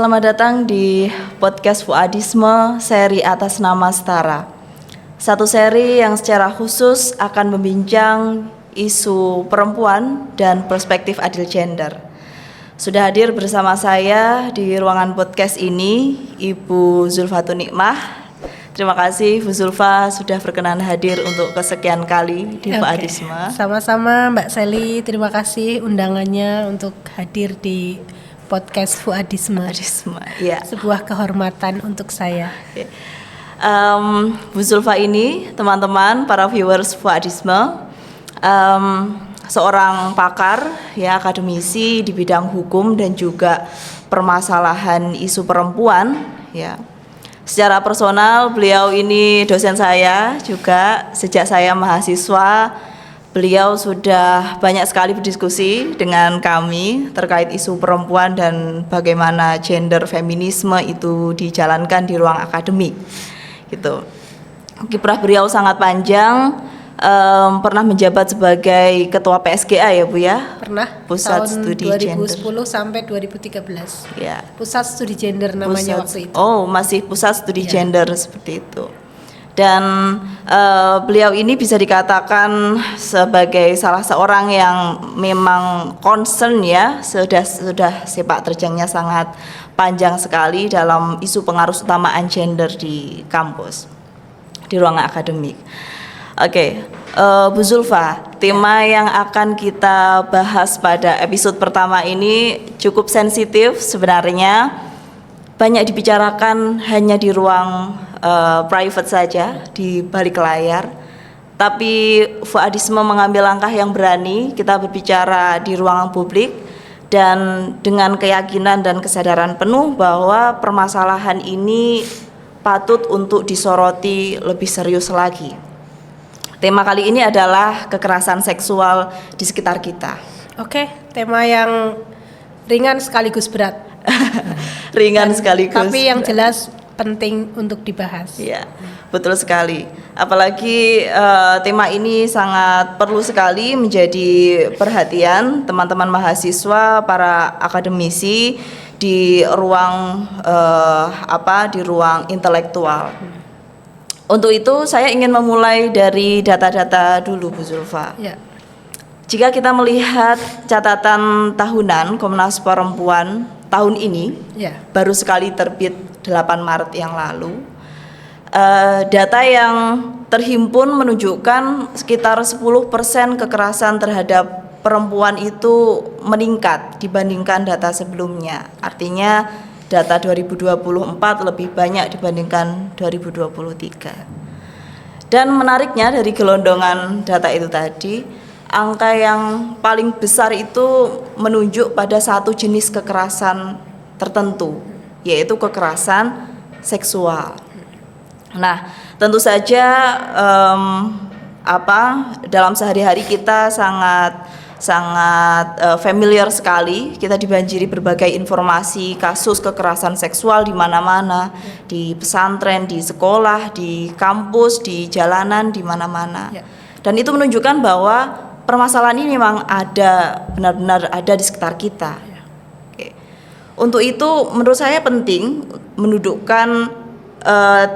Selamat datang di podcast Fuadisme seri atas nama Setara. Satu seri yang secara khusus akan membincang isu perempuan dan perspektif adil gender. Sudah hadir bersama saya di ruangan podcast ini Ibu Zulfatun Nikmah. Terima kasih Bu Zulfa sudah berkenan hadir untuk kesekian kali di Fuadisme. Sama-sama Mbak Sally, terima kasih undangannya untuk hadir di podcast Fuadisme. Ya. Sebuah kehormatan untuk saya. Bu Zulfa ini, teman-teman, para viewers Fuadisme, seorang pakar, ya, akademisi di bidang hukum dan juga permasalahan isu perempuan, ya. Secara personal, beliau ini dosen saya juga sejak saya mahasiswa. Beliau sudah banyak sekali berdiskusi dengan kami terkait isu perempuan dan bagaimana gender feminisme itu dijalankan di ruang akademik. Gitu. Kiprah beliau sangat panjang. Pernah menjabat sebagai ketua PSGA ya Bu ya? Pernah. Pusat tahun Studi 2010 Gender. Sampai 2013. Ya. Pusat Studi Gender namanya waktu itu. Oh, masih Pusat Studi Ya. Gender seperti itu. Dan beliau ini bisa dikatakan sebagai salah seorang yang memang concern ya, sudah sepak terjangnya sangat panjang sekali dalam isu pengaruh utamaan gender di kampus, di ruang akademik. Oke, Bu Zulfa, tema yang akan kita bahas pada episode pertama ini cukup sensitif sebenarnya, banyak dibicarakan hanya di ruang private saja, di balik layar. Tapi Fuadisme mengambil langkah yang berani, kita berbicara di ruang publik dan dengan keyakinan dan kesadaran penuh bahwa permasalahan ini patut untuk disoroti lebih serius lagi. Tema kali ini adalah kekerasan seksual di sekitar kita. Oke, tema yang ringan sekaligus berat. Ringan sekaligus. Tapi yang jelas penting untuk dibahas. Iya, betul sekali. Apalagi tema ini sangat perlu sekali menjadi perhatian teman-teman mahasiswa, para akademisi di ruang di ruang intelektual. Untuk itu saya ingin memulai dari data-data dulu Bu Zulfa. Ya. Jika kita melihat catatan tahunan Komnas Perempuan tahun ini, Ya. baru sekali terbit 8 Maret yang lalu, data yang terhimpun menunjukkan sekitar 10% kekerasan terhadap perempuan itu meningkat dibandingkan data sebelumnya. Artinya data 2024 lebih banyak dibandingkan 2023. Dan menariknya dari gelondongan data itu tadi, angka yang paling besar itu menunjuk pada satu jenis kekerasan tertentu, yaitu kekerasan seksual. Nah, tentu saja dalam sehari-hari kita sangat familiar sekali, kita dibanjiri berbagai informasi kasus kekerasan seksual di mana-mana, di pesantren, di sekolah, di kampus, di jalanan, di mana-mana. Ya. Dan itu menunjukkan bahwa permasalahan ini memang ada, benar-benar ada di sekitar kita. Ya. Oke. Untuk itu menurut saya penting mendudukkan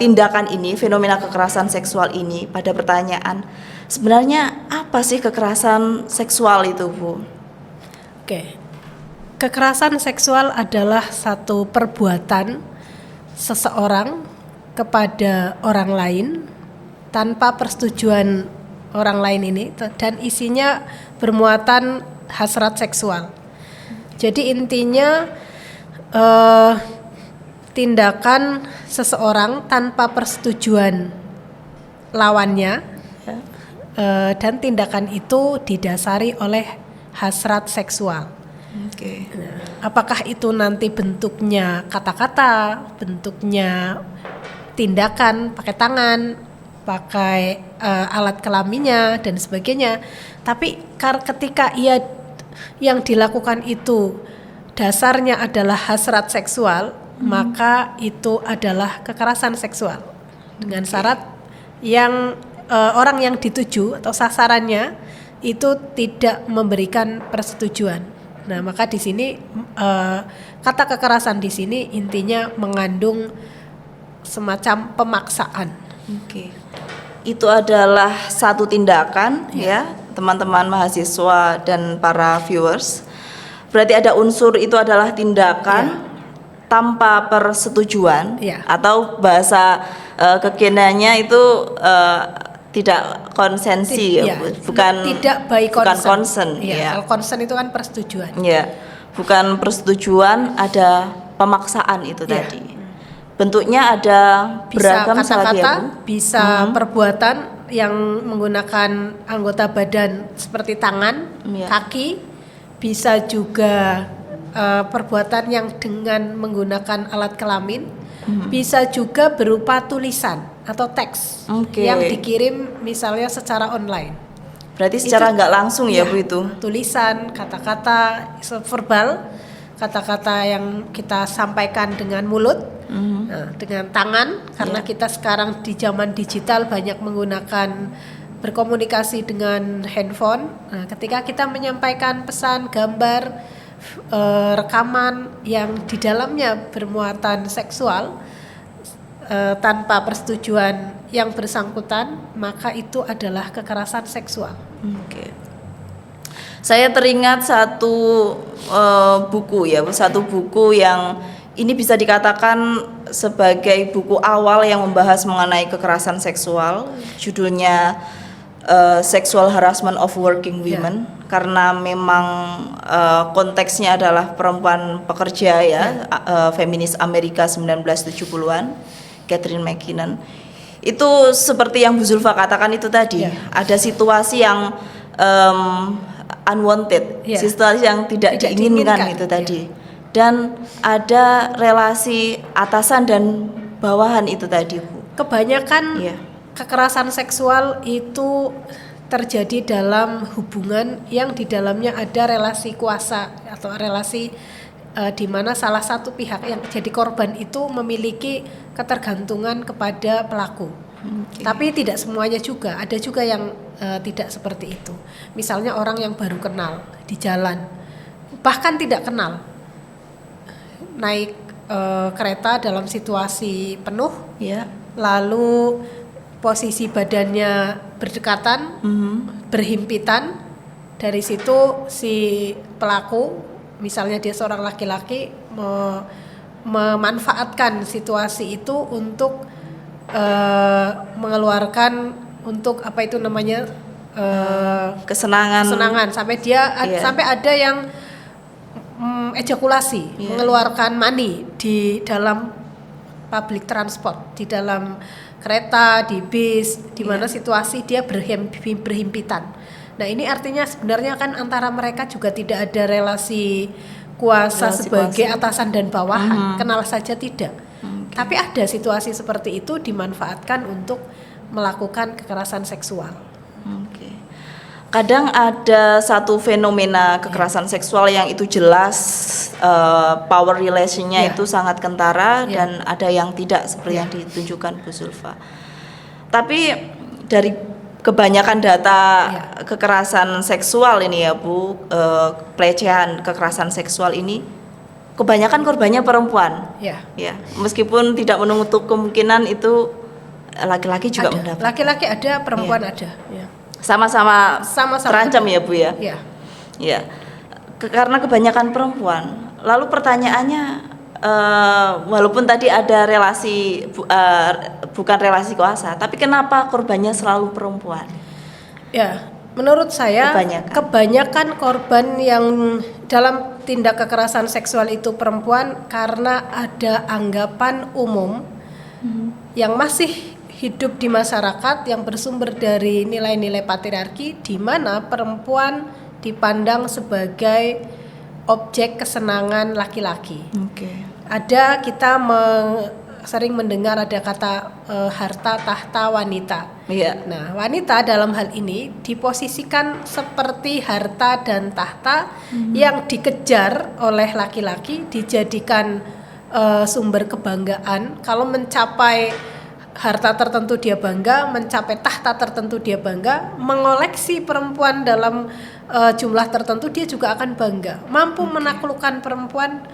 tindakan ini, fenomena kekerasan seksual ini pada pertanyaan, sebenarnya apa sih kekerasan seksual itu, Bu? Oke. Kekerasan seksual adalah satu perbuatan seseorang kepada orang lain tanpa persetujuan orang lain ini, dan isinya bermuatan hasrat seksual. Jadi intinya tindakan seseorang tanpa persetujuan lawannya, dan tindakan itu didasari oleh hasrat seksual. Okay. Apakah itu nanti bentuknya kata-kata, bentuknya tindakan pakai tangan, pakai alat kelaminnya dan sebagainya. Tapi ketika yang dilakukan itu dasarnya adalah hasrat seksual, maka itu adalah kekerasan seksual. Dengan syarat yang orang yang dituju atau sasarannya itu tidak memberikan persetujuan. Nah, maka di sini kata kekerasan di sini intinya mengandung semacam pemaksaan. Oke. Itu adalah satu tindakan ya, teman-teman mahasiswa dan para viewers. Berarti ada unsur itu adalah tindakan tanpa persetujuan atau bahasa kekiniannya itu tidak konsensi bukan tidak by consent. Bukan consent Kalau consent itu kan persetujuan. Bukan persetujuan, ada pemaksaan itu tadi. Bentuknya ada beragam kata-kata, bisa perbuatan yang menggunakan anggota badan seperti tangan, kaki, bisa juga perbuatan yang dengan menggunakan alat kelamin, bisa juga berupa tulisan atau teks yang dikirim misalnya secara online. Berarti secara nggak langsung ya Bu itu? Tulisan, kata-kata verbal, kata-kata yang kita sampaikan dengan mulut, dengan tangan, karena kita sekarang di zaman digital banyak menggunakan berkomunikasi dengan handphone. Nah, ketika kita menyampaikan pesan, gambar, rekaman yang di dalamnya bermuatan seksual tanpa persetujuan yang bersangkutan, maka itu adalah kekerasan seksual. Saya teringat satu buku yang ini bisa dikatakan sebagai buku awal yang membahas mengenai kekerasan seksual. Judulnya Sexual Harassment of Working Women, karena memang konteksnya adalah perempuan pekerja feminis Amerika 1970-an, Catherine McKinnon. Itu seperti yang Bu Zulfa katakan itu tadi, ada situasi yang unwanted, situasi yang tidak diinginkan itu tadi. Dan ada relasi atasan dan bawahan itu tadi, Bu. Kebanyakan kekerasan seksual itu terjadi dalam hubungan yang di dalamnya ada relasi kuasa atau relasi di mana salah satu pihak yang jadi korban itu memiliki ketergantungan kepada pelaku. Tapi tidak semuanya juga, ada juga yang tidak seperti itu. Misalnya orang yang baru kenal di jalan, bahkan tidak kenal, naik kereta dalam situasi penuh, lalu posisi badannya berdekatan, berhimpitan. Dari situ si pelaku, misalnya dia seorang laki-laki, memanfaatkan situasi itu untuk mengeluarkan untuk apa itu namanya kesenangan sampai dia sampai ada yang ejakulasi, mengeluarkan mani di dalam public transport, di dalam kereta, di bis, di mana situasi dia berhimpitan. Nah, ini artinya sebenarnya kan antara mereka juga tidak ada relasi kuasa sebagai atasan dan bawahan, kenal saja tidak. Tapi ada situasi seperti itu dimanfaatkan untuk melakukan kekerasan seksual. Kadang ada satu fenomena kekerasan seksual yang itu jelas power relationnya itu sangat kentara, dan ada yang tidak seperti yang ditunjukkan Bu Zulfa. Tapi dari kebanyakan data kekerasan seksual ini ya Bu, pelecehan kekerasan seksual ini kebanyakan korbannya perempuan. Meskipun tidak menutup kemungkinan itu laki-laki juga mendapat. Laki-laki ada, perempuan ada. Sama-sama terancam ya Bu ya. Karena kebanyakan perempuan. Lalu pertanyaannya, walaupun tadi ada relasi bukan relasi kuasa, tapi kenapa korbannya selalu perempuan? Menurut saya kebanyakan korban yang dalam tindak kekerasan seksual itu perempuan karena ada anggapan umum yang masih hidup di masyarakat yang bersumber dari nilai-nilai patriarki, di mana perempuan dipandang sebagai objek kesenangan laki-laki. Ada kita sering mendengar ada kata harta tahta wanita. Nah, wanita dalam hal ini diposisikan seperti harta dan tahta yang dikejar oleh laki-laki, dijadikan sumber kebanggaan. Kalau mencapai harta tertentu dia bangga, mencapai tahta tertentu dia bangga, mengoleksi perempuan dalam jumlah tertentu dia juga akan bangga. Mampu menaklukkan perempuan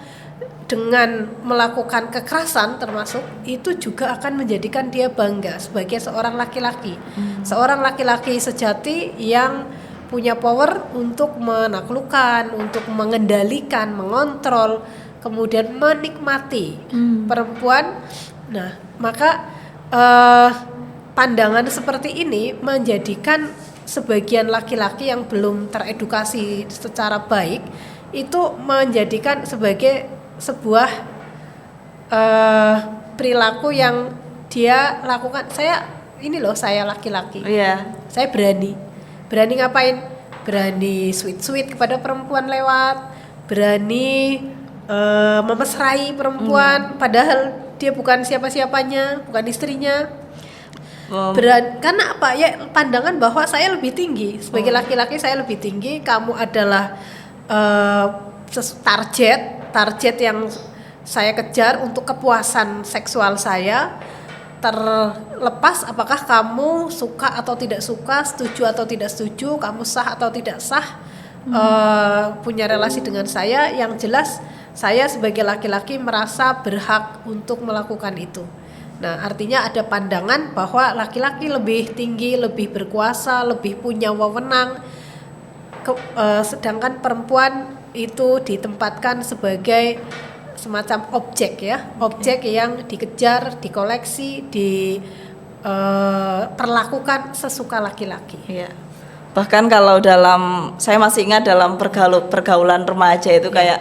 dengan melakukan kekerasan termasuk itu juga akan menjadikan dia bangga sebagai seorang laki-laki. Seorang laki-laki sejati yang punya power untuk menaklukkan, untuk mengendalikan, mengontrol, kemudian menikmati perempuan. Nah, maka pandangan seperti ini menjadikan sebagian laki-laki yang belum teredukasi secara baik itu menjadikan sebagai sebuah perilaku yang dia lakukan. Saya laki-laki, saya berani ngapain? Berani sweet kepada perempuan lewat, berani memesrai perempuan padahal dia bukan siapa-siapanya, bukan istrinya. Karena apa? Ya pandangan bahwa saya lebih tinggi sebagai laki-laki, saya lebih tinggi, kamu adalah target yang saya kejar untuk kepuasan seksual saya, terlepas apakah kamu suka atau tidak suka, setuju atau tidak setuju, kamu sah atau tidak sah punya relasi dengan saya. Yang jelas saya sebagai laki-laki merasa berhak untuk melakukan itu. Nah, artinya ada pandangan bahwa laki-laki lebih tinggi, lebih berkuasa, lebih punya wewenang, sedangkan perempuan itu ditempatkan sebagai semacam objek yang dikejar, dikoleksi, diperlakukan sesuka laki-laki. Iya. Bahkan kalau saya masih ingat dalam pergaulan remaja itu kayak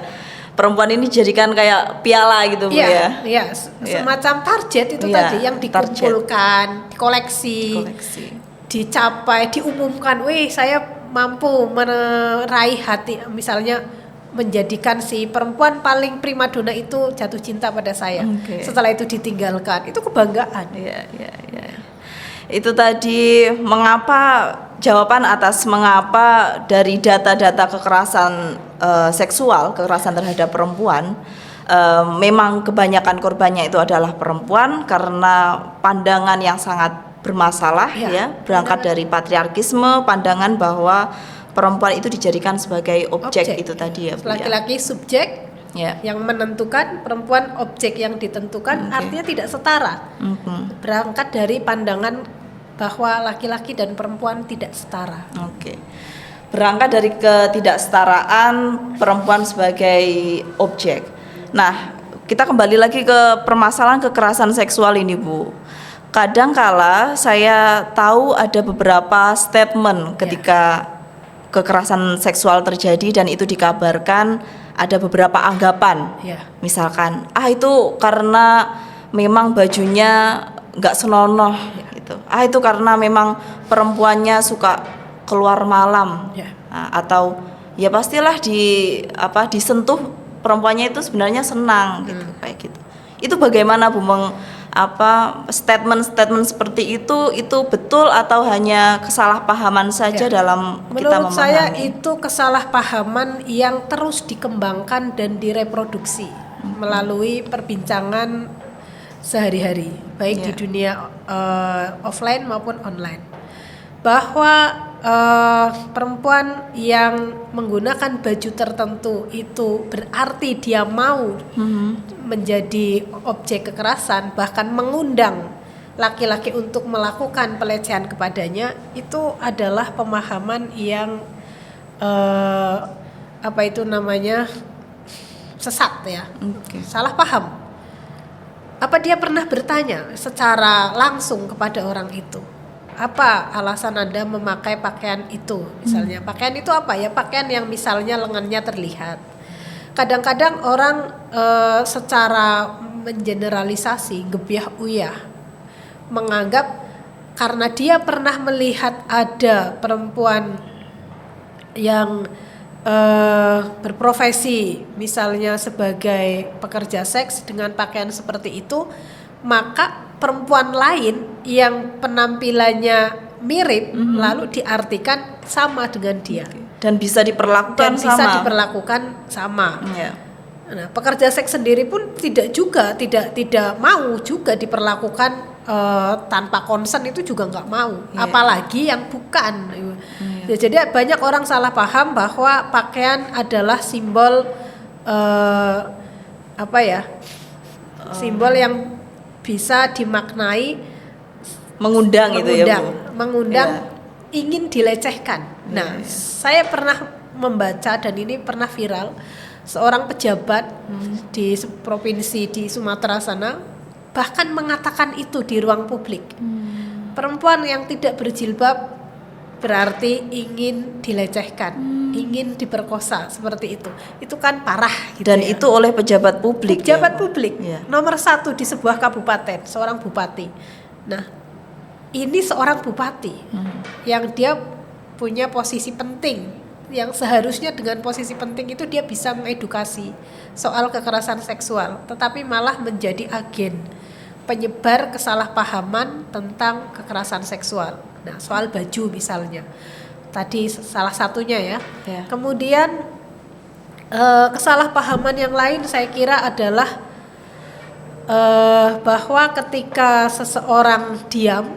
perempuan ini dijadikan kayak piala gitu Bu ya. Iya, semacam target itu tadi yang dikumpulkan, dikoleksi, dicapai, diumumkan. Saya mampu meraih hati, misalnya menjadikan si perempuan paling primadona itu jatuh cinta pada saya. Setelah itu ditinggalkan, itu kebanggaan. Iya. Itu tadi jawaban atas mengapa dari data-data kekerasan seksual, kekerasan terhadap perempuan, memang kebanyakan korbannya itu adalah perempuan karena pandangan yang sangat bermasalah berangkat dari patriarkisme, pandangan bahwa perempuan itu dijadikan sebagai objek itu tadi ya Bu. Laki-laki subjek yang menentukan, perempuan objek yang ditentukan, artinya tidak setara. Berangkat dari pandangan bahwa laki-laki dan perempuan tidak setara. Berangkat dari ketidaksetaraan perempuan sebagai objek. Nah, kita kembali lagi ke permasalahan kekerasan seksual ini Bu. Kadangkala saya tahu ada beberapa statement ketika kekerasan seksual terjadi dan itu dikabarkan ada beberapa anggapan. Misalkan, itu karena memang bajunya nggak senonoh gitu. Itu karena memang perempuannya suka keluar malam. Atau ya pastilah disentuh perempuannya itu sebenarnya senang gitu, kayak gitu. Itu bagaimana Bu statement seperti itu betul atau hanya kesalahpahaman saja dalam kita memahami? Menurut saya itu kesalahpahaman yang terus dikembangkan dan direproduksi melalui perbincangan sehari-hari, baik di dunia offline maupun online, bahwa perempuan yang menggunakan baju tertentu itu berarti dia mau menjadi objek kekerasan, bahkan mengundang laki-laki untuk melakukan pelecehan kepadanya. Itu adalah pemahaman yang sesat salah paham. Apa dia pernah bertanya secara langsung kepada orang itu, apa alasan Anda memakai pakaian itu? Misalnya pakaian itu apa ya? Pakaian yang misalnya lengannya terlihat. Kadang-kadang orang secara mengeneralisasi, gebiah uyah, menganggap karena dia pernah melihat ada perempuan yang berprofesi misalnya sebagai pekerja seks dengan pakaian seperti itu, maka perempuan lain yang penampilannya mirip lalu diartikan sama dengan dia dan bisa diperlakukan sama. Nah, pekerja seks sendiri pun tidak mau juga diperlakukan tanpa concern itu juga nggak mau, Iya. apalagi yang bukan. Ya, jadi banyak orang salah paham bahwa pakaian adalah simbol simbol yang bisa dimaknai Mengundang itu ya, Bu. mengundang Iya. ingin dilecehkan. Nah, Iya. saya pernah membaca dan ini pernah viral, seorang pejabat di provinsi di Sumatera sana bahkan mengatakan itu di ruang publik. Perempuan yang tidak berjilbab berarti ingin dilecehkan, ingin diperkosa, seperti itu. Itu kan parah gitu. Dan ya. itu oleh pejabat publik. Pejabat ya, Bu? publik Iya. nomor 1 di sebuah kabupaten, seorang bupati. Nah, ini seorang bupati yang dia punya posisi penting, yang seharusnya dengan posisi penting itu dia bisa mengedukasi soal kekerasan seksual, tetapi malah menjadi agen penyebar kesalahpahaman tentang kekerasan seksual. Nah, soal baju misalnya, tadi salah satunya ya. Ya. Kemudian kesalahpahaman yang lain saya kira adalah bahwa ketika seseorang diam,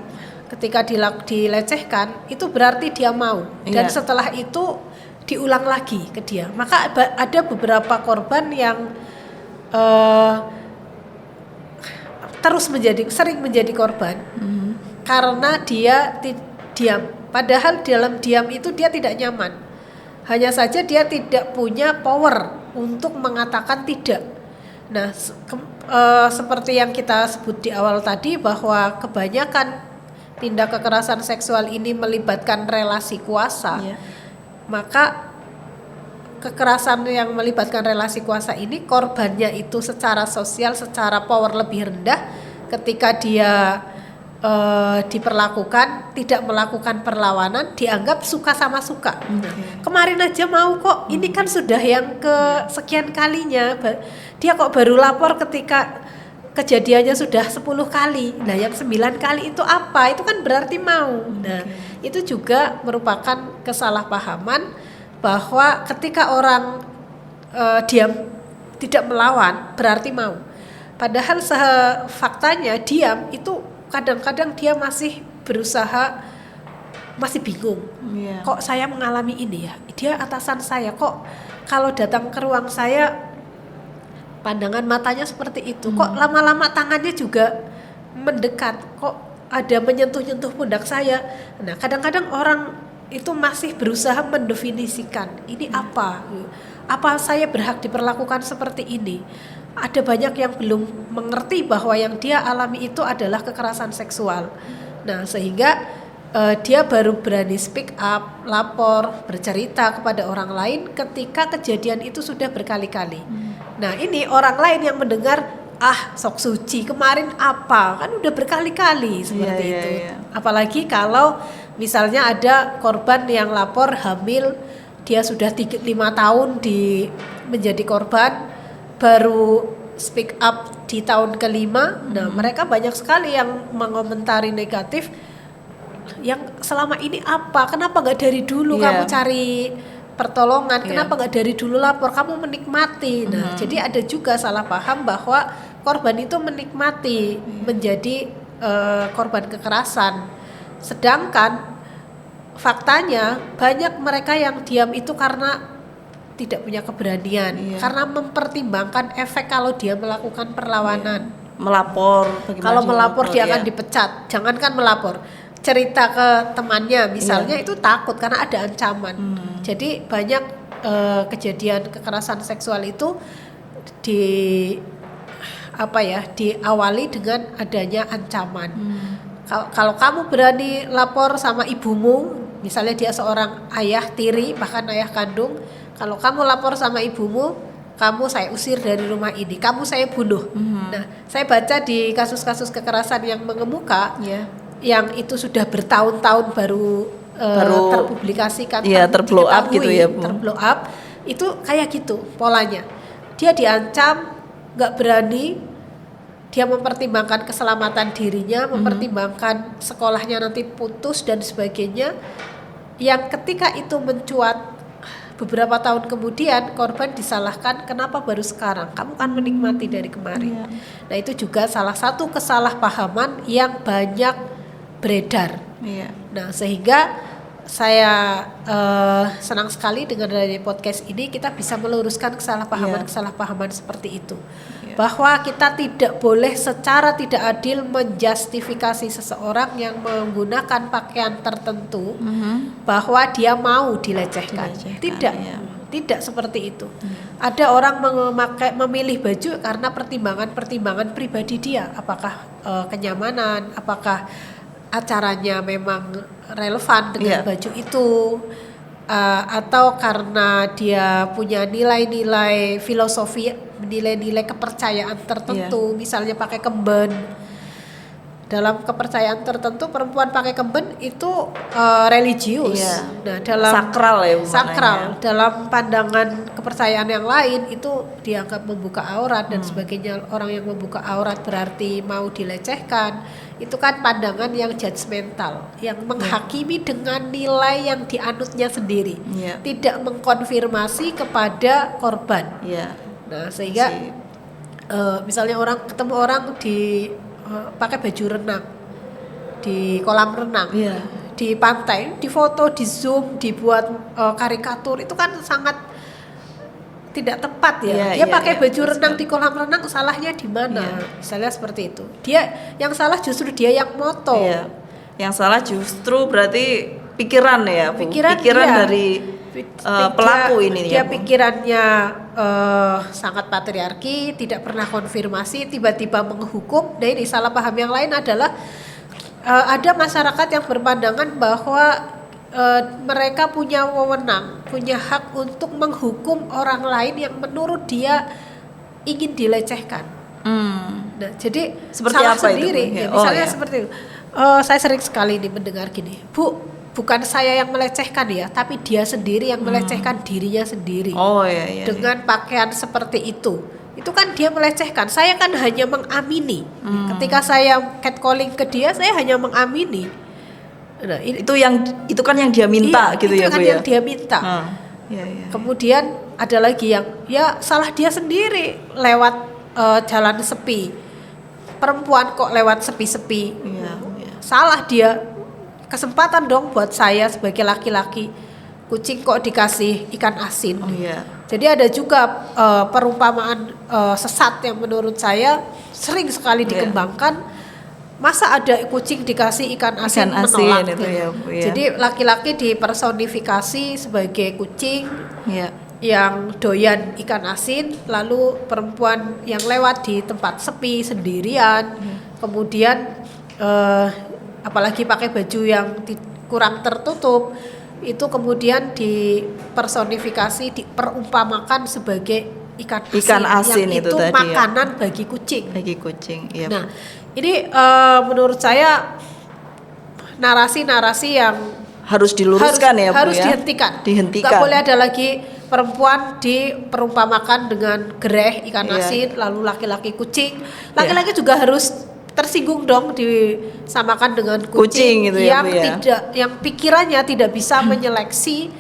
ketika dilecehkan, itu berarti dia mau. Dan Iya. setelah itu diulang lagi ke dia. Maka ada beberapa korban yang sering menjadi korban karena dia diam. Padahal dalam diam itu dia tidak nyaman. Hanya saja dia tidak punya power untuk mengatakan tidak. Nah, seperti yang kita sebut di awal tadi bahwa kebanyakan tindak kekerasan seksual ini melibatkan relasi kuasa. Iya. Maka kekerasan yang melibatkan relasi kuasa ini korbannya itu secara sosial, secara power lebih rendah ketika dia diperlakukan, tidak melakukan perlawanan, dianggap suka sama suka. Kemarin aja mau kok, ini kan sudah yang ke sekian kalinya, dia kok baru lapor ketika kejadiannya sudah 10 kali. Nah, yang 9 kali itu apa? Itu kan berarti mau. Nah, itu juga merupakan kesalahpahaman bahwa ketika orang diam tidak melawan berarti mau. Padahal faktanya diam itu kadang-kadang dia masih berusaha, masih bingung. Iya. Kok saya mengalami ini ya? Dia atasan saya, kok kalau datang ke ruang saya pandangan matanya seperti itu. Kok lama-lama tangannya juga mendekat? Kok ada menyentuh-nyentuh pundak saya? Nah, kadang-kadang orang itu masih berusaha mendefinisikan ini apa? Apa saya berhak diperlakukan seperti ini? Ada banyak yang belum mengerti bahwa yang dia alami itu adalah kekerasan seksual. Nah, sehingga dia baru berani speak up, lapor, bercerita kepada orang lain ketika kejadian itu sudah berkali-kali. Nah, ini orang lain yang mendengar, sok suci, kemarin apa? Kan udah berkali-kali seperti Iya, itu. iya. Apalagi kalau misalnya ada korban yang lapor hamil, dia sudah 5 tahun menjadi korban, baru speak up di tahun kelima. Nah, mereka banyak sekali yang mengomentari negatif, yang selama ini apa? Kenapa nggak dari dulu kamu cari pertolongan? Kenapa nggak dari dulu lapor? Kamu menikmati. Nah, jadi ada juga salah paham bahwa korban itu menikmati menjadi korban kekerasan. Sedangkan faktanya banyak mereka yang diam itu karena tidak punya keberanian, karena mempertimbangkan efek kalau dia melakukan perlawanan. Melapor, bagaimana Kalau sih melapor dia akan ya. dipecat. Jangankan melapor, cerita ke temannya misalnya itu takut karena ada ancaman. Jadi banyak kejadian kekerasan seksual itu diawali dengan adanya ancaman. Kalau kamu berani lapor sama ibumu, misalnya dia seorang ayah tiri, bahkan ayah kandung, kalau kamu lapor sama ibumu, kamu saya usir dari rumah ini, kamu saya bunuh. Nah, saya baca di kasus-kasus kekerasan yang mengemuka, yang itu sudah bertahun-tahun baru terpublikasikan, terblow up gitu ya, Bu. Terblow up, itu kayak gitu polanya. Dia diancam, nggak berani, dia mempertimbangkan keselamatan dirinya, mempertimbangkan sekolahnya nanti putus dan sebagainya. Yang ketika itu mencuat beberapa tahun kemudian korban disalahkan, kenapa baru sekarang? Kamu kan menikmati dari kemarin. Nah, itu juga salah satu kesalahpahaman yang banyak beredar. Nah, sehingga saya senang sekali dengan dari podcast ini kita bisa meluruskan kesalahpahaman seperti itu. Bahwa kita tidak boleh secara tidak adil menjustifikasi seseorang yang menggunakan pakaian tertentu bahwa dia mau dilecehkan. Tidak seperti itu. Ada orang memilih baju karena pertimbangan pribadi dia, apakah kenyamanan, apakah acaranya memang relevan dengan baju itu, atau karena dia punya nilai-nilai filosofi, nilai-nilai kepercayaan tertentu, misalnya pakai kemben. Dalam kepercayaan tertentu perempuan pakai kemben itu religius. Nah, dalam sakral, dalam pandangan kepercayaan yang lain itu dianggap membuka aurat dan sebagainya. Orang yang membuka aurat berarti mau dilecehkan. Itu kan pandangan yang judgmental, yang menghakimi dengan nilai yang dianutnya sendiri, tidak mengkonfirmasi kepada korban. Nah, sehingga misalnya ketemu orang di pakai baju renang di kolam renang, di pantai, di foto, di zoom, dibuat karikatur, itu kan sangat tidak tepat ya. Dia pakai baju renang di kolam renang, salahnya di mana? Misalnya seperti itu. Dia yang salah justru dia yang moto. Yang salah justru berarti pikiran ya, Bu. Pikiran dari pelaku ini. Dia pikirannya sangat patriarki, tidak pernah konfirmasi, tiba-tiba menghukum. Dan ini salah paham yang lain adalah ada masyarakat yang berpandangan bahwa mereka punya wewenang, punya hak untuk menghukum orang lain yang menurut dia ingin dilecehkan. Nah, jadi seperti salah apa sendiri. Itu? Misalnya seperti itu. Saya sering sekali mendengar gini, Bu, bukan saya yang melecehkan ya, tapi dia sendiri yang melecehkan dirinya sendiri. Dengan pakaian seperti itu kan dia melecehkan. Saya kan hanya mengamini. Ketika saya catcalling ke dia, saya hanya mengamini. Nah, itu kan yang dia minta gitu ya, Bu. Itu kan yang dia minta. Kemudian ada lagi yang salah dia sendiri lewat jalan sepi. Perempuan kok lewat sepi-sepi. Salah dia. Kesempatan dong buat saya sebagai laki-laki. Kucing kok dikasih ikan asin. Jadi ada juga perumpamaan sesat yang menurut saya sering sekali dikembangkan. Masa ada kucing dikasih ikan asin menolak itu ya, Bu, ya. Jadi laki-laki dipersonifikasi sebagai kucing yang doyan ikan asin, lalu perempuan yang lewat di tempat sepi sendirian, kemudian apalagi pakai baju yang kurang tertutup, itu kemudian dipersonifikasi, diperumpamakan sebagai ikan asin yang itu tadi makanan bagi kucing. Nah, ini menurut saya narasi-narasi yang harus diluruskan Bu, harus dihentikan. Gak boleh ada lagi perempuan diperumpamakan dengan gereh ikan asin, lalu laki-laki kucing. Laki-laki juga harus tersinggung dong disamakan dengan kucing gitu yang ya, yang pikirannya tidak bisa menyeleksi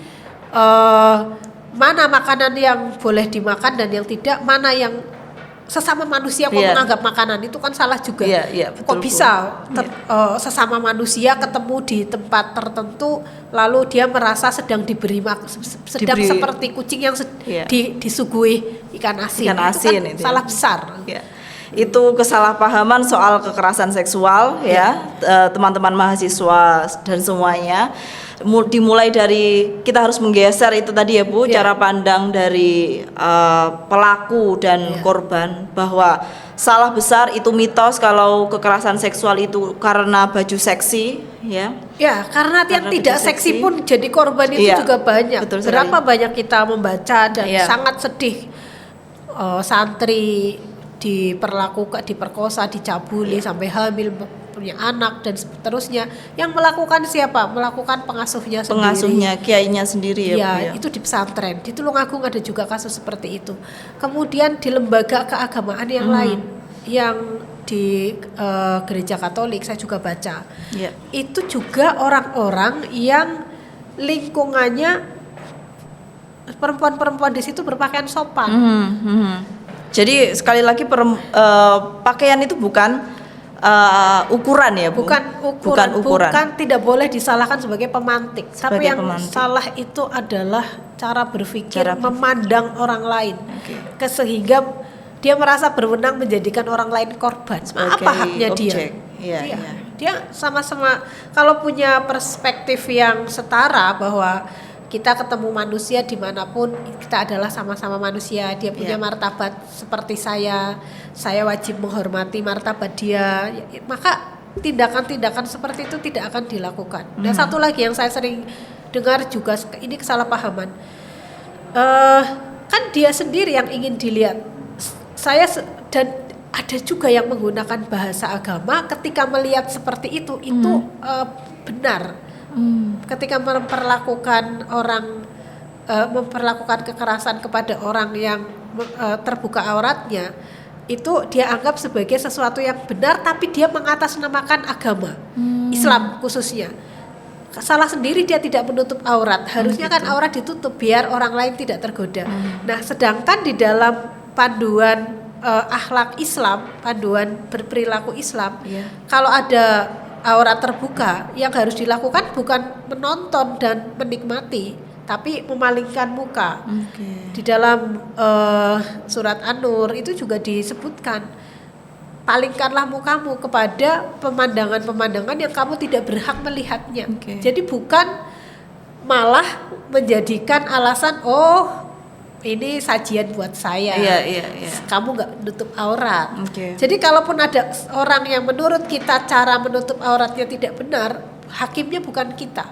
mana makanan yang boleh dimakan dan yang tidak, mana yang sesama manusia kok menganggap makanan itu kan salah juga. Betul, kok bisa sesama manusia ketemu di tempat tertentu lalu dia merasa sedang diberi seperti kucing yang disuguhi ikan asin. Itu kan salah besar. Itu kesalahpahaman soal kekerasan seksual teman-teman mahasiswa dan semuanya. Dimulai dari kita harus menggeser itu tadi ya Bu, cara pandang dari pelaku dan korban, bahwa salah besar itu mitos kalau kekerasan seksual itu karena baju seksi karena yang tidak seksi pun jadi korban itu juga banyak. Berapa banyak kita membaca dan sangat sedih santri diperkosa, dicabuli sampai hamil, punya anak dan seterusnya. Yang melakukan siapa? Melakukan pengasuhnya sendiri. Pengasuhnya, kiainya sendiri Itu di pesantren. Di Tulungagung ada juga kasus seperti itu. Kemudian di lembaga keagamaan yang lain, yang di gereja Katolik saya juga baca. Itu juga orang-orang yang lingkungannya perempuan-perempuan di situ berpakaian sopan. Jadi sekali lagi pakaian itu bukan ukuran ya Bu? Bukan ukuran. Bukan, tidak boleh disalahkan sebagai pemantik. Tapi yang salah itu adalah cara berpikir, memandang orang lain, sehingga dia merasa berwenang menjadikan orang lain korban. Apa haknya dia? Iya. Dia sama-sama kalau punya perspektif yang setara bahwa kita ketemu manusia dimanapun, kita adalah sama-sama manusia. Dia punya martabat seperti saya wajib menghormati martabat dia. Maka tindakan-tindakan seperti itu tidak akan dilakukan. Dan satu lagi yang saya sering dengar juga, ini kesalahpahaman. Kan dia sendiri yang ingin dilihat. Dan ada juga yang menggunakan bahasa agama ketika melihat seperti itu benar. Ketika memperlakukan kekerasan kepada orang yang terbuka auratnya, itu dia anggap sebagai sesuatu yang benar, tapi dia mengatasnamakan agama Islam khususnya. Salah sendiri, dia tidak menutup aurat. Harusnya kan aurat ditutup biar orang lain tidak tergoda. Nah, sedangkan di dalam panduan akhlak Islam, panduan berperilaku Islam, kalau ada aurat terbuka, yang harus dilakukan bukan menonton dan menikmati, tapi memalingkan muka. Di dalam surat An-Nur itu juga disebutkan, palingkanlah mukamu kepada pemandangan-pemandangan yang kamu tidak berhak melihatnya. Jadi bukan malah menjadikan alasan, ini sajian buat saya. Kamu nggak menutup aurat. Jadi kalaupun ada orang yang menurut kita cara menutup auratnya tidak benar, hakimnya bukan kita.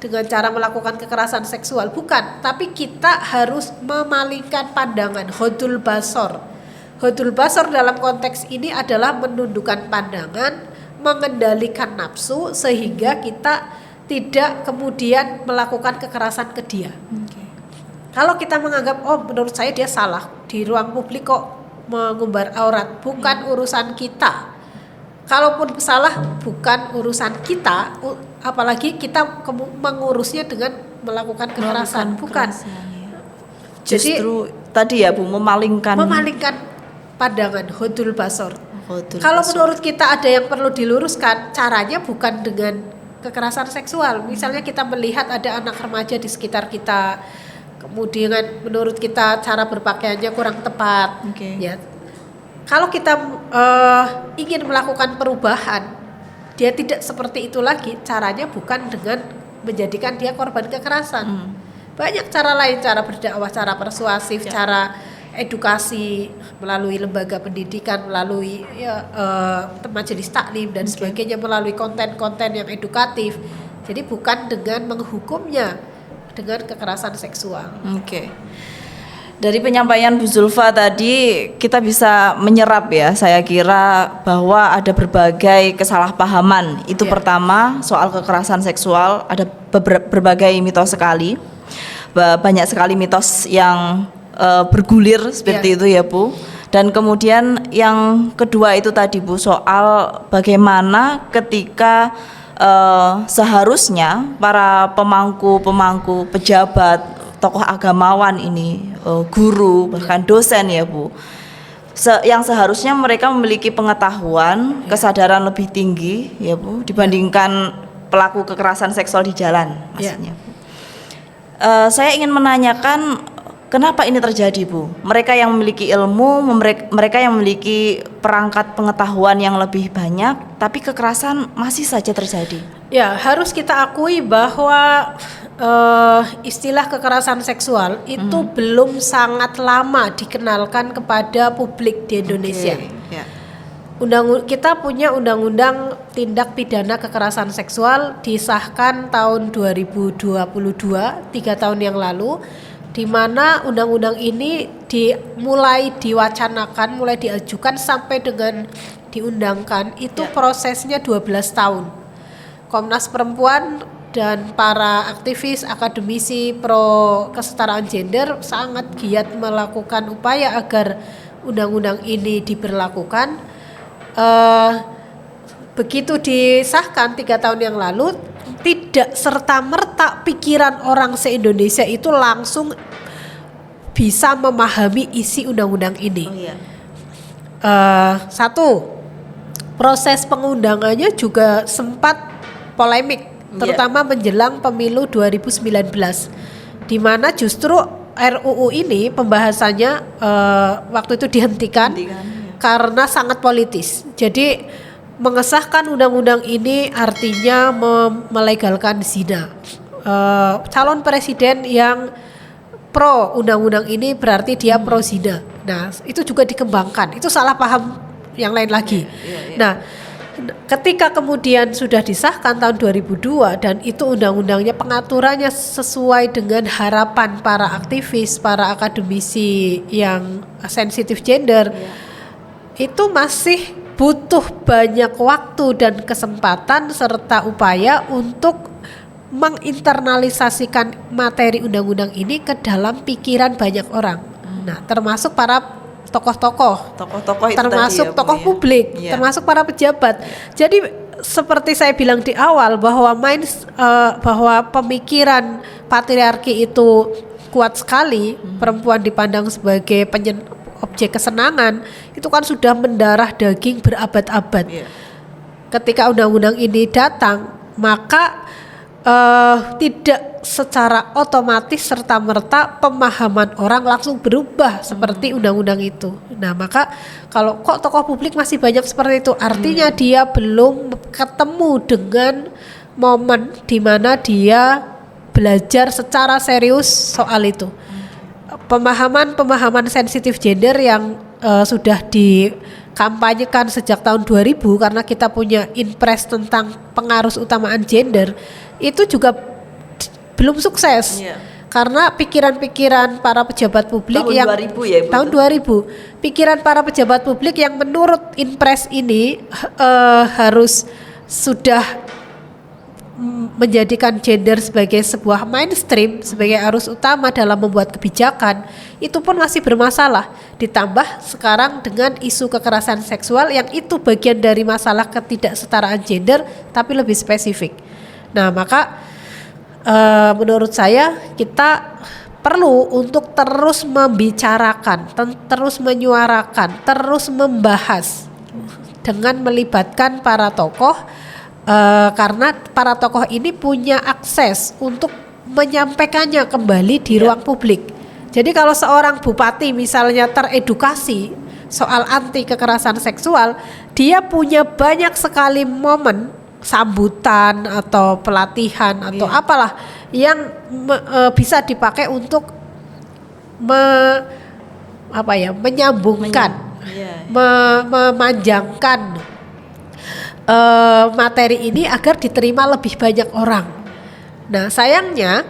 Dengan cara melakukan kekerasan seksual, bukan. Tapi kita harus memalingkan pandangan, hodul basor. Hodul basor dalam konteks ini adalah menundukkan pandangan, mengendalikan nafsu, sehingga kita tidak kemudian melakukan kekerasan ke dia. Kalau kita menganggap, menurut saya dia salah, di ruang publik kok mengumbar aurat, bukan urusan kita. Kalaupun salah, bukan urusan kita, apalagi kita mengurusnya dengan melakukan kekerasan, bukan. Justru tadi ya Bu, memalingkan pandangan, hodul basor. Kalau menurut kita ada yang perlu diluruskan, caranya bukan dengan kekerasan seksual. Misalnya kita melihat ada anak remaja di sekitar kita, kemudian menurut kita cara berpakaiannya kurang tepat, ya. Kalau kita ingin melakukan perubahan, dia tidak seperti itu lagi. Caranya bukan dengan menjadikan dia korban kekerasan. Banyak cara lain, cara berdakwah, cara persuasif, cara edukasi melalui lembaga pendidikan, melalui majelis taklim dan sebagainya, melalui konten-konten yang edukatif. Jadi bukan dengan menghukumnya dengan kekerasan seksual. Dari penyampaian Bu Zulfa tadi kita bisa menyerap ya, saya kira bahwa ada berbagai kesalahpahaman. Itu pertama, soal kekerasan seksual ada berbagai mitos sekali. Banyak sekali mitos yang bergulir seperti itu ya Bu. Dan kemudian yang kedua itu tadi Bu, soal bagaimana ketika seharusnya para pemangku pejabat, tokoh agamawan ini, guru, bahkan dosen ya Bu, yang seharusnya mereka memiliki pengetahuan, kesadaran lebih tinggi ya Bu, dibandingkan pelaku kekerasan seksual di jalan maksudnya. Saya ingin menanyakan, kenapa ini terjadi Bu? Mereka yang memiliki ilmu, mereka yang memiliki perangkat pengetahuan yang lebih banyak, tapi kekerasan masih saja terjadi. Ya, harus kita akui bahwa istilah kekerasan seksual itu belum sangat lama dikenalkan kepada publik di Indonesia. Kita punya undang-undang tindak pidana kekerasan seksual disahkan tahun 2022, 3 tahun yang lalu, di mana undang-undang ini mulai diwacanakan, mulai diajukan sampai dengan diundangkan itu prosesnya 12 tahun. Komnas Perempuan dan para aktivis, akademisi pro kesetaraan gender sangat giat melakukan upaya agar undang-undang ini diberlakukan. begitu disahkan 3 tahun yang lalu, tidak serta-merta pikiran orang se-Indonesia itu langsung bisa memahami isi undang-undang ini. Oh iya. Satu, proses pengundangannya juga sempat polemik, terutama menjelang pemilu 2019, di mana justru RUU ini pembahasannya waktu itu dihentikan karena sangat politis. Jadi mengesahkan undang-undang ini artinya melegalkan zina. Calon presiden yang pro undang-undang ini berarti dia pro zina. Nah, itu juga dikembangkan. Itu salah paham yang lain lagi. Nah, ketika kemudian sudah disahkan tahun 2002 dan itu undang-undangnya pengaturannya sesuai dengan harapan para aktivis, para akademisi yang sensitif gender, itu masih butuh banyak waktu dan kesempatan serta upaya untuk menginternalisasikan materi undang-undang ini ke dalam pikiran banyak orang. Nah, termasuk para tokoh-tokoh itu termasuk tadi ya, tokoh Bu, publik, ya. termasuk para pejabat. Jadi seperti saya bilang di awal bahwa bahwa pemikiran patriarki itu kuat sekali, perempuan dipandang sebagai objek kesenangan, itu kan sudah mendarah daging berabad-abad. Ketika undang-undang ini datang, maka tidak secara otomatis serta-merta pemahaman orang langsung berubah seperti undang-undang itu. Nah, maka kalau kok tokoh publik masih banyak seperti itu, artinya dia belum ketemu dengan momen di mana dia belajar secara serius soal itu. Pemahaman sensitif gender yang sudah dikampanyekan sejak tahun 2000 karena kita punya Inpres tentang pengarus utamaan gender, itu juga belum sukses. Karena pikiran-pikiran para pejabat publik tahun yang 2000 ya, Ibu, tahun 2000, pikiran para pejabat publik yang menurut Inpres ini harus sudah menjadikan gender sebagai sebuah mainstream, sebagai arus utama dalam membuat kebijakan, itu pun masih bermasalah. Ditambah sekarang dengan isu kekerasan seksual yang itu bagian dari masalah ketidaksetaraan gender tapi lebih spesifik. Nah, maka menurut saya kita perlu untuk terus membicarakan, terus menyuarakan, terus membahas dengan melibatkan para tokoh, karena para tokoh ini punya akses untuk menyampaikannya kembali di ruang publik. Jadi kalau seorang bupati misalnya teredukasi soal anti kekerasan seksual, dia punya banyak sekali momen sambutan atau pelatihan atau apalah yang bisa dipakai untuk menyambungkan, memanjangkan materi ini agar diterima lebih banyak orang. Nah, sayangnya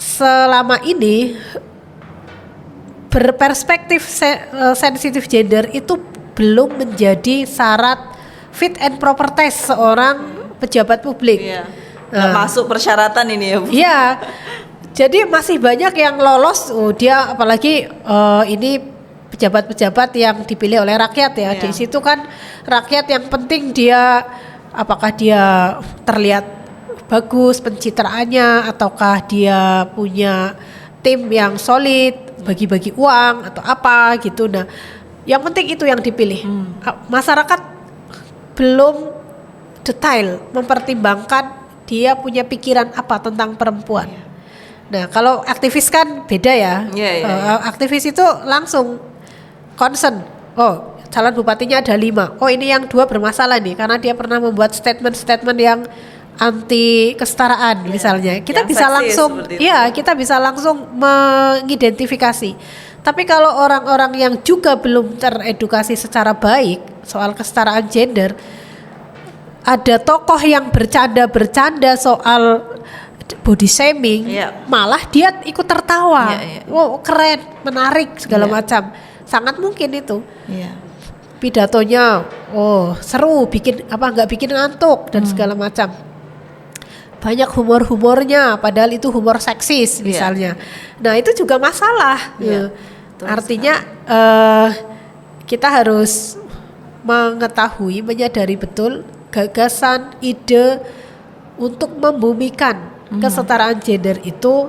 selama ini berperspektif sensitif gender itu belum menjadi syarat fit and proper test seorang pejabat publik. Nggak masuk persyaratan ini ya, Bu. Iya. Jadi masih banyak yang lolos. Dia apalagi ini pejabat-pejabat yang dipilih oleh rakyat ya. Di situ kan rakyat yang penting dia apakah dia terlihat bagus pencitraannya ataukah dia punya tim yang solid, bagi-bagi uang atau apa gitu. Nah, yang penting itu yang dipilih. Masyarakat belum detail mempertimbangkan dia punya pikiran apa tentang perempuan. Nah, kalau aktivis kan beda ya. Aktivis itu langsung concern. Oh, calon bupatinya ada 5. Oh, ini yang 2 bermasalah nih karena dia pernah membuat statement-statement yang anti kesetaraan misalnya. Kita bisa langsung, kita bisa langsung mengidentifikasi. Tapi kalau orang-orang yang juga belum teredukasi secara baik soal kesetaraan gender, ada tokoh yang bercanda-bercanda soal body shaming, malah dia ikut tertawa. Wow, keren, menarik segala macam. Sangat mungkin itu. Pidatonya, seru, nggak bikin ngantuk dan segala macam. Banyak humor-humornya, padahal itu humor seksis misalnya. Nah, itu juga masalah. Artinya kita harus mengetahui, menyadari betul gagasan, ide untuk membumikan kesetaraan gender itu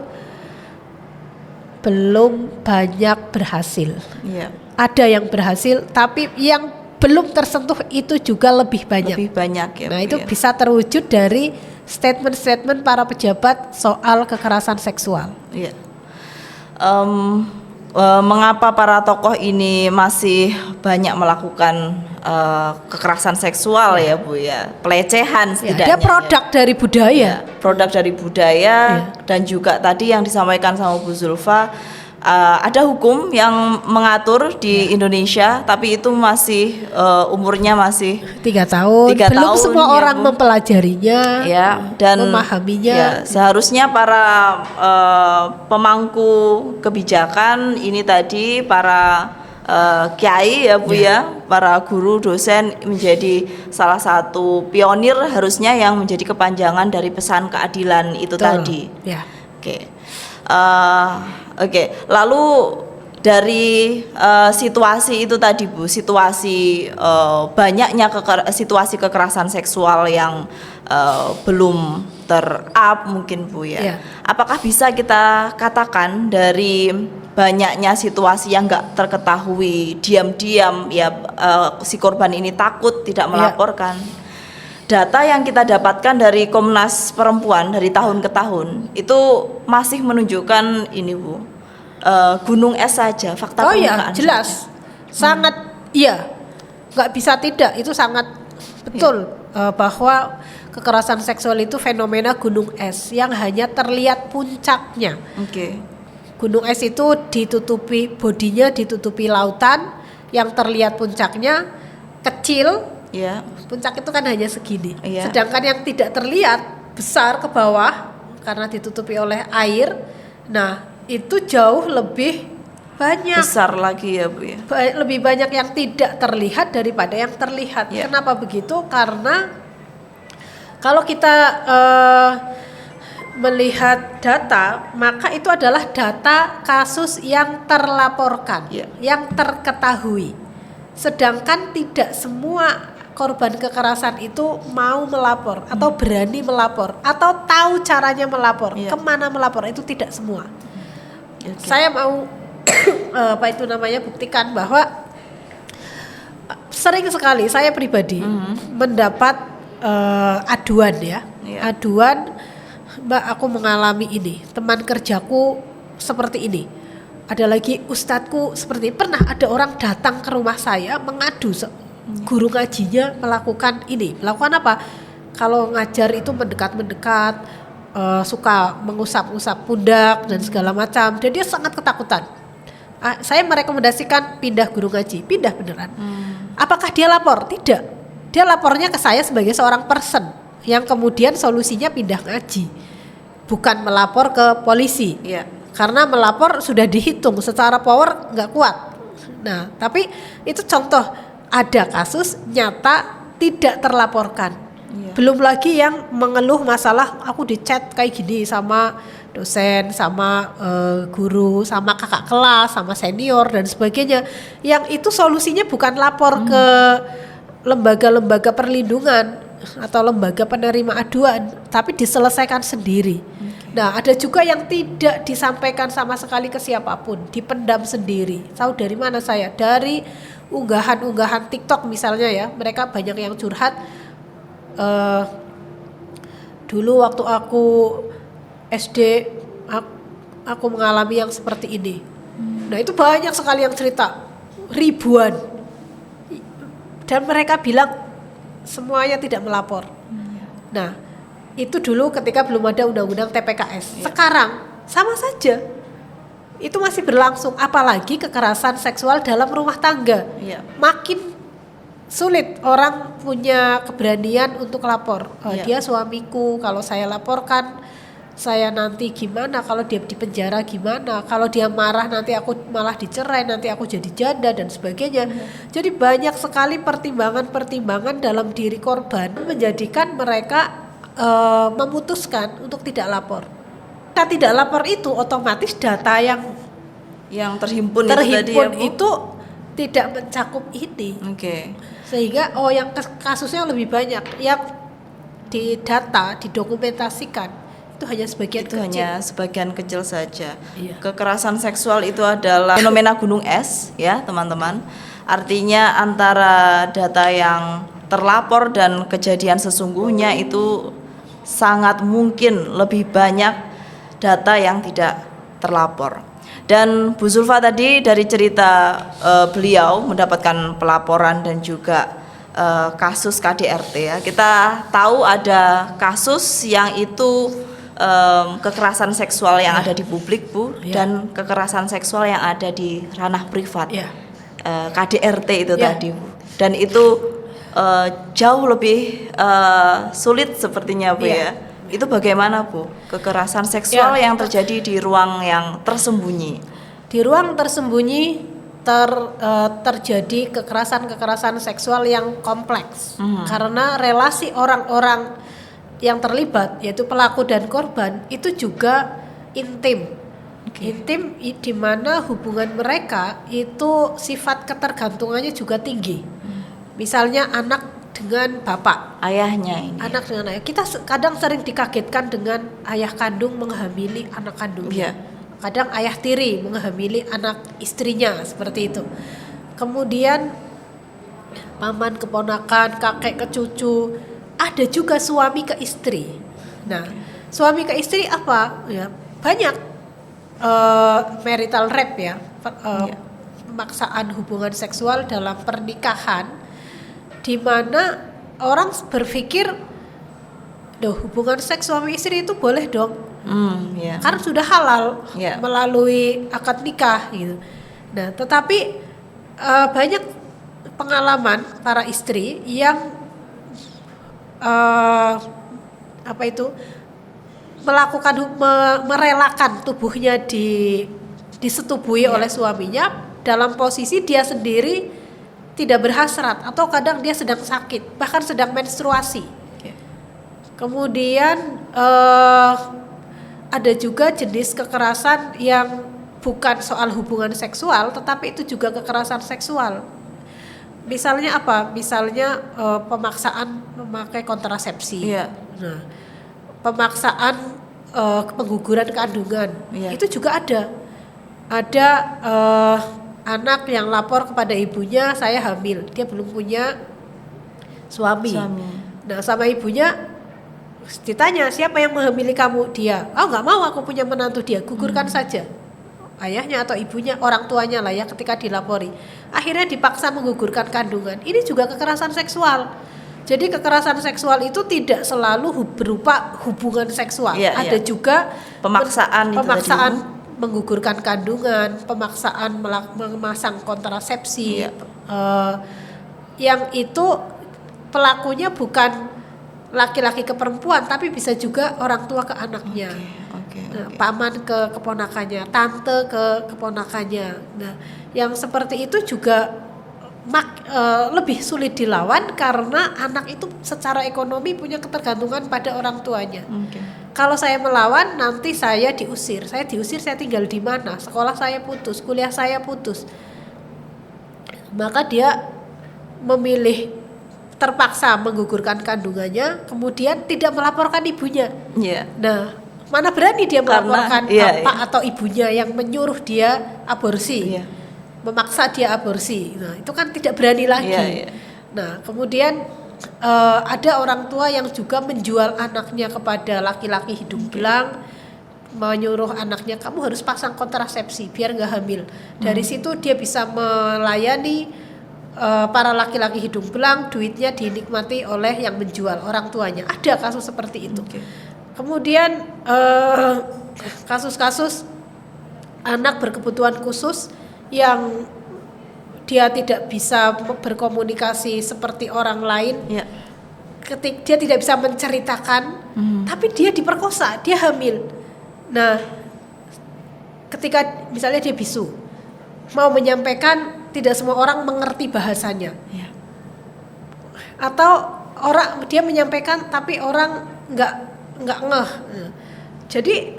belum banyak berhasil. Iya. Ada yang berhasil, tapi yang belum tersentuh itu juga lebih banyak. Lebih banyak ya. Nah, Bu, itu ya. bisa terwujud dari statement-statement para pejabat soal kekerasan seksual. Iya. Mengapa para tokoh ini masih banyak melakukan kekerasan seksual ya Bu ya, pelecehan Ya, setidaknya. dia produk dari budaya. Ya, produk dari budaya dan juga tadi yang disampaikan sama Bu Zulfa, ada hukum yang mengatur di Indonesia, tapi itu masih umurnya masih 3 tahun. 3 Belum tahun, semua ya, orang Bu. mempelajarinya, ya dan memahaminya. ya, seharusnya para pemangku kebijakan ini tadi para kiai ya Bu ya, para guru, dosen menjadi salah satu pionir harusnya yang menjadi kepanjangan dari pesan keadilan itu Betul. tadi. Ya. Oke, lalu dari situasi itu tadi Bu, situasi banyaknya situasi kekerasan seksual yang belum ter-up mungkin Bu ya. Ya. Apakah bisa kita katakan dari banyaknya situasi yang nggak terketahui, diam-diam ya si korban ini takut tidak melaporkan. Data yang kita dapatkan dari Komnas Perempuan dari tahun ke tahun itu masih menunjukkan ini Bu, gunung es saja, fakta permukaan Jelas, sangat iya, nggak bisa tidak, itu sangat betul bahwa kekerasan seksual itu fenomena gunung es yang hanya terlihat puncaknya. Oke. Gunung es itu ditutupi, bodinya ditutupi lautan, yang terlihat puncaknya kecil. Ya. Puncak itu kan hanya segini. Iya. Sedangkan yang tidak terlihat besar ke bawah karena ditutupi oleh air. Nah, itu jauh lebih banyak. Besar lagi ya Bu ya. Lebih banyak yang tidak terlihat daripada yang terlihat. Iya. Kenapa begitu? Karena kalau kita melihat data, maka itu adalah data kasus yang terlaporkan, yang terketahui. Sedangkan tidak semua korban kekerasan itu mau melapor atau berani melapor atau tahu caranya melapor, kemana melapor, itu tidak semua. Saya mau buktikan bahwa sering sekali saya pribadi mendapat aduan ya, aduan, Mbak, aku mengalami ini, teman kerjaku seperti ini, ada lagi ustadzku seperti, pernah ada orang datang ke rumah saya mengadu guru ngajinya melakukan ini. Melakukan apa? Kalau ngajar itu mendekat-mendekat, suka mengusap-usap pundak dan segala macam, dan dia sangat ketakutan. Saya merekomendasikan pindah guru ngaji, pindah beneran. Apakah dia lapor? Tidak. Dia lapornya ke saya sebagai seorang person yang kemudian solusinya pindah ngaji, bukan melapor ke polisi. Karena melapor sudah dihitung secara power nggak kuat. Nah, tapi itu contoh, ada kasus nyata tidak terlaporkan. Belum lagi yang mengeluh masalah, aku di chat kayak gini sama dosen, sama guru, sama kakak kelas, sama senior dan sebagainya. Yang itu solusinya bukan lapor ke lembaga-lembaga perlindungan atau lembaga penerima aduan, tapi diselesaikan sendiri. Nah, ada juga yang tidak disampaikan sama sekali ke siapapun, dipendam sendiri. Tahu dari mana saya? Dari unggahan-unggahan TikTok misalnya ya, mereka banyak yang curhat. Dulu waktu aku SD, aku mengalami yang seperti ini. Nah, itu banyak sekali yang cerita, ribuan. Dan mereka bilang semuanya tidak melapor. Nah, itu dulu ketika belum ada undang-undang TPKS. Sekarang sama saja. Itu masih berlangsung, apalagi kekerasan seksual dalam rumah tangga. Makin sulit orang punya keberanian untuk lapor. Dia suamiku, kalau saya laporkan saya nanti gimana, kalau dia di penjara gimana, kalau dia marah nanti aku malah dicerai, nanti aku jadi janda dan sebagainya. Jadi banyak sekali pertimbangan-pertimbangan dalam diri korban menjadikan mereka memutuskan untuk tidak lapor. Jika tidak lapor itu otomatis data yang terhimpun itu tadi ya, Bu, itu tidak mencakup ini. Sehingga yang kasusnya lebih banyak, yang didata, didokumentasikan itu hanya sebagian Itu kecil. hanya sebagian kecil saja. Iya. Kekerasan seksual itu adalah fenomena gunung es, ya teman-teman. Artinya antara data yang terlapor dan kejadian sesungguhnya itu sangat mungkin lebih banyak data yang tidak terlapor. Dan Bu Zulfa tadi dari cerita beliau mendapatkan pelaporan dan juga kasus KDRT ya. Kita tahu ada kasus yang itu kekerasan seksual yang ada di publik Bu, dan kekerasan seksual yang ada di ranah privat. KDRT itu tadi Bu. Dan itu jauh lebih sulit sepertinya Bu ya. Itu bagaimana Bu? Kekerasan seksual yang terjadi di ruang yang tersembunyi. Di ruang tersembunyi terjadi kekerasan seksual yang kompleks. Karena relasi orang-orang yang terlibat, yaitu pelaku dan korban, itu juga intim. Intim di mana hubungan mereka itu sifat ketergantungannya juga tinggi. Misalnya anak dengan bapak, ayahnya ini. Anak dengan ayah. Kita kadang sering dikagetkan dengan ayah kandung menghamili anak kandungnya. Kadang ayah tiri menghamili anak istrinya, seperti itu. Kemudian paman keponakan, kakek ke cucu, ada juga suami ke istri. Nah, suami ke istri apa? Ya, banyak marital rape ya, pemaksaan hubungan seksual dalam pernikahan, di mana orang berpikir, hubungan seks suami istri itu boleh dong, karena sudah halal melalui akad nikah gitu. Nah, tetapi banyak pengalaman para istri yang merelakan tubuhnya disetubui oleh suaminya dalam posisi dia sendiri tidak berhasrat, atau kadang dia sedang sakit, bahkan sedang menstruasi. Kemudian ada juga jenis kekerasan yang bukan soal hubungan seksual, tetapi itu juga kekerasan seksual. Misalnya apa? Misalnya pemaksaan memakai kontrasepsi. Nah, pemaksaan pengguguran kandungan, itu juga ada. Ada anak yang lapor kepada ibunya, saya hamil, dia belum punya suami. Nah, sama ibunya ditanya, siapa yang menghamili kamu? Dia, nggak mau, aku punya menantu dia, gugurkan saja. Ayahnya atau ibunya, orang tuanya lah ya, ketika dilapori, akhirnya dipaksa menggugurkan kandungan. Ini juga kekerasan seksual. Jadi kekerasan seksual itu tidak selalu berupa hubungan seksual, ada juga pemaksaan menggugurkan kandungan, pemaksaan memasang kontrasepsi, yang itu pelakunya bukan laki-laki ke perempuan, tapi bisa juga orang tua ke anaknya, paman ke keponakannya, tante ke keponakannya. Nah, yang seperti itu juga lebih sulit dilawan karena anak itu secara ekonomi punya ketergantungan pada orang tuanya. Kalau saya melawan, nanti saya diusir, saya tinggal di mana, sekolah saya putus, kuliah saya putus. Maka dia memilih terpaksa menggugurkan kandungannya, kemudian tidak melaporkan ibunya. Nah, mana berani dia melaporkan bapak atau ibunya yang menyuruh dia aborsi, memaksa dia aborsi. Nah, itu kan tidak berani lagi. Nah, kemudian ada orang tua yang juga menjual anaknya kepada laki-laki hidung belang, menyuruh anaknya, kamu harus pasang kontrasepsi biar nggak hamil. Dari situ dia bisa melayani para laki-laki hidung belang, duitnya dinikmati oleh yang menjual, orang tuanya. Ada kasus seperti itu. Kemudian kasus-kasus anak berkebutuhan khusus yang dia tidak bisa berkomunikasi seperti orang lain, dia tidak bisa menceritakan, tapi dia diperkosa, dia hamil. Nah, ketika misalnya dia bisu, mau menyampaikan, tidak semua orang mengerti bahasanya, atau dia menyampaikan tapi orang nggak ngeh. Jadi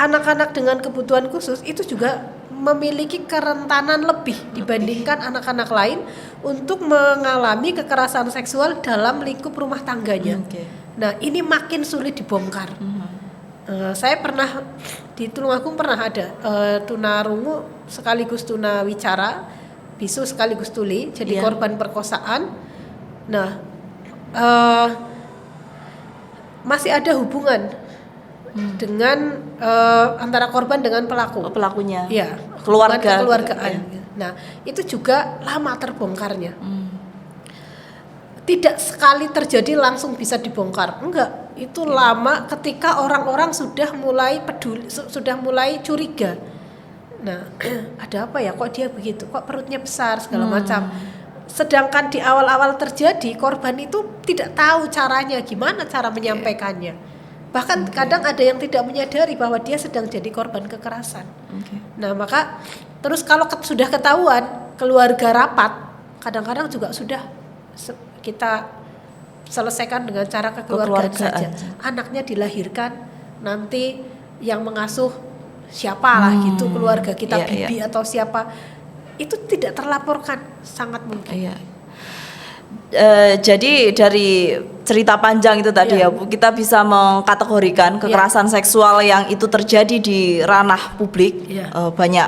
anak-anak dengan kebutuhan khusus itu juga memiliki kerentanan lebih dibandingkan anak-anak lain untuk mengalami kekerasan seksual dalam lingkup rumah tangganya. Nah, ini makin sulit dibongkar. Saya pernah di Tulungagung pernah ada tunarungu sekaligus tunawicara, bisu sekaligus tuli, jadi korban perkosaan. Nah, masih ada hubungan dengan antara korban dengan pelaku. Pelakunya. Ya, keluargaan. Nah, itu juga lama terbongkarnya. Tidak sekali terjadi langsung bisa dibongkar. Enggak, itu lama ketika orang-orang sudah mulai peduli, sudah mulai curiga. Nah, ada apa ya, kok dia begitu, kok perutnya besar segala macam. Sedangkan di awal-awal terjadi, korban itu tidak tahu caranya, gimana cara menyampaikannya. Bahkan kadang ada yang tidak menyadari bahwa dia sedang jadi korban kekerasan. Nah, maka terus kalau sudah ketahuan, keluarga rapat, kadang-kadang juga sudah kita selesaikan dengan cara kekeluargaan saja. Anaknya dilahirkan, nanti yang mengasuh siapalah gitu, keluarga kita, bibi atau siapa, itu tidak terlaporkan, sangat mungkin. Jadi dari cerita panjang itu tadi ya Bu, kita bisa mengkategorikan kekerasan seksual yang itu terjadi di ranah publik, banyak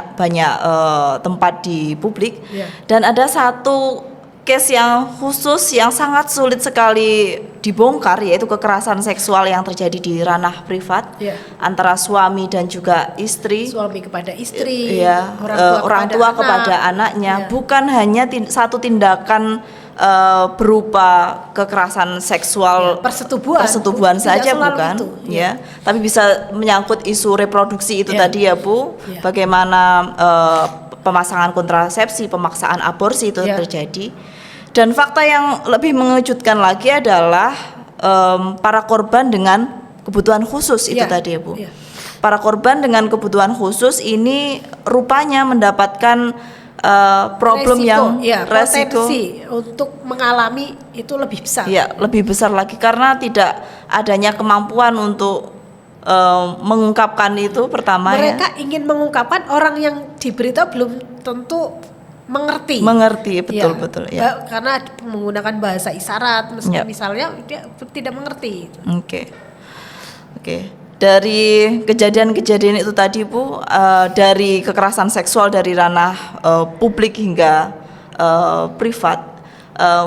tempat di publik, dan ada satu case yang khusus yang sangat sulit sekali dibongkar, yaitu kekerasan seksual yang terjadi di ranah privat antara suami dan juga istri, suami kepada istri, orang tua kepada anaknya. Bukan hanya satu tindakan berupa kekerasan seksual persetubuhan saja, bukan tapi bisa menyangkut isu reproduksi itu tadi ya Bu, bagaimana pemasangan kontrasepsi, pemaksaan aborsi itu terjadi. Dan fakta yang lebih mengejutkan lagi adalah para korban dengan kebutuhan khusus itu tadi ya Bu. Para korban dengan kebutuhan khusus ini rupanya mendapatkan problem resiko untuk mengalami itu lebih besar. Lebih besar lagi karena tidak adanya kemampuan untuk mengungkapkan itu pertama. Mereka ingin mengungkapkan, orang yang diberitahu belum tentu mengerti, betul. Karena menggunakan bahasa isyarat, misalnya dia tidak mengerti. Dari kejadian-kejadian itu tadi Bu, dari kekerasan seksual dari ranah publik hingga privat,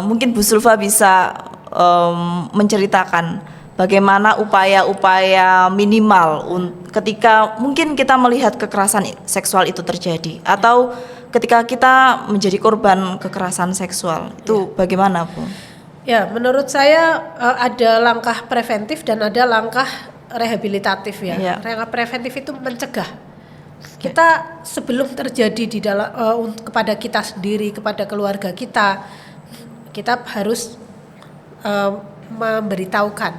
mungkin Bu Zulfa bisa menceritakan bagaimana upaya-upaya minimal ketika mungkin kita melihat kekerasan seksual itu terjadi, atau ketika kita menjadi korban kekerasan seksual itu bagaimana Bu? Ya, menurut saya ada langkah preventif dan ada langkah rehabilitatif ya. Langkah preventif itu mencegah. Kita sebelum terjadi di dalam kepada kita sendiri, kepada keluarga kita harus memberitahukan,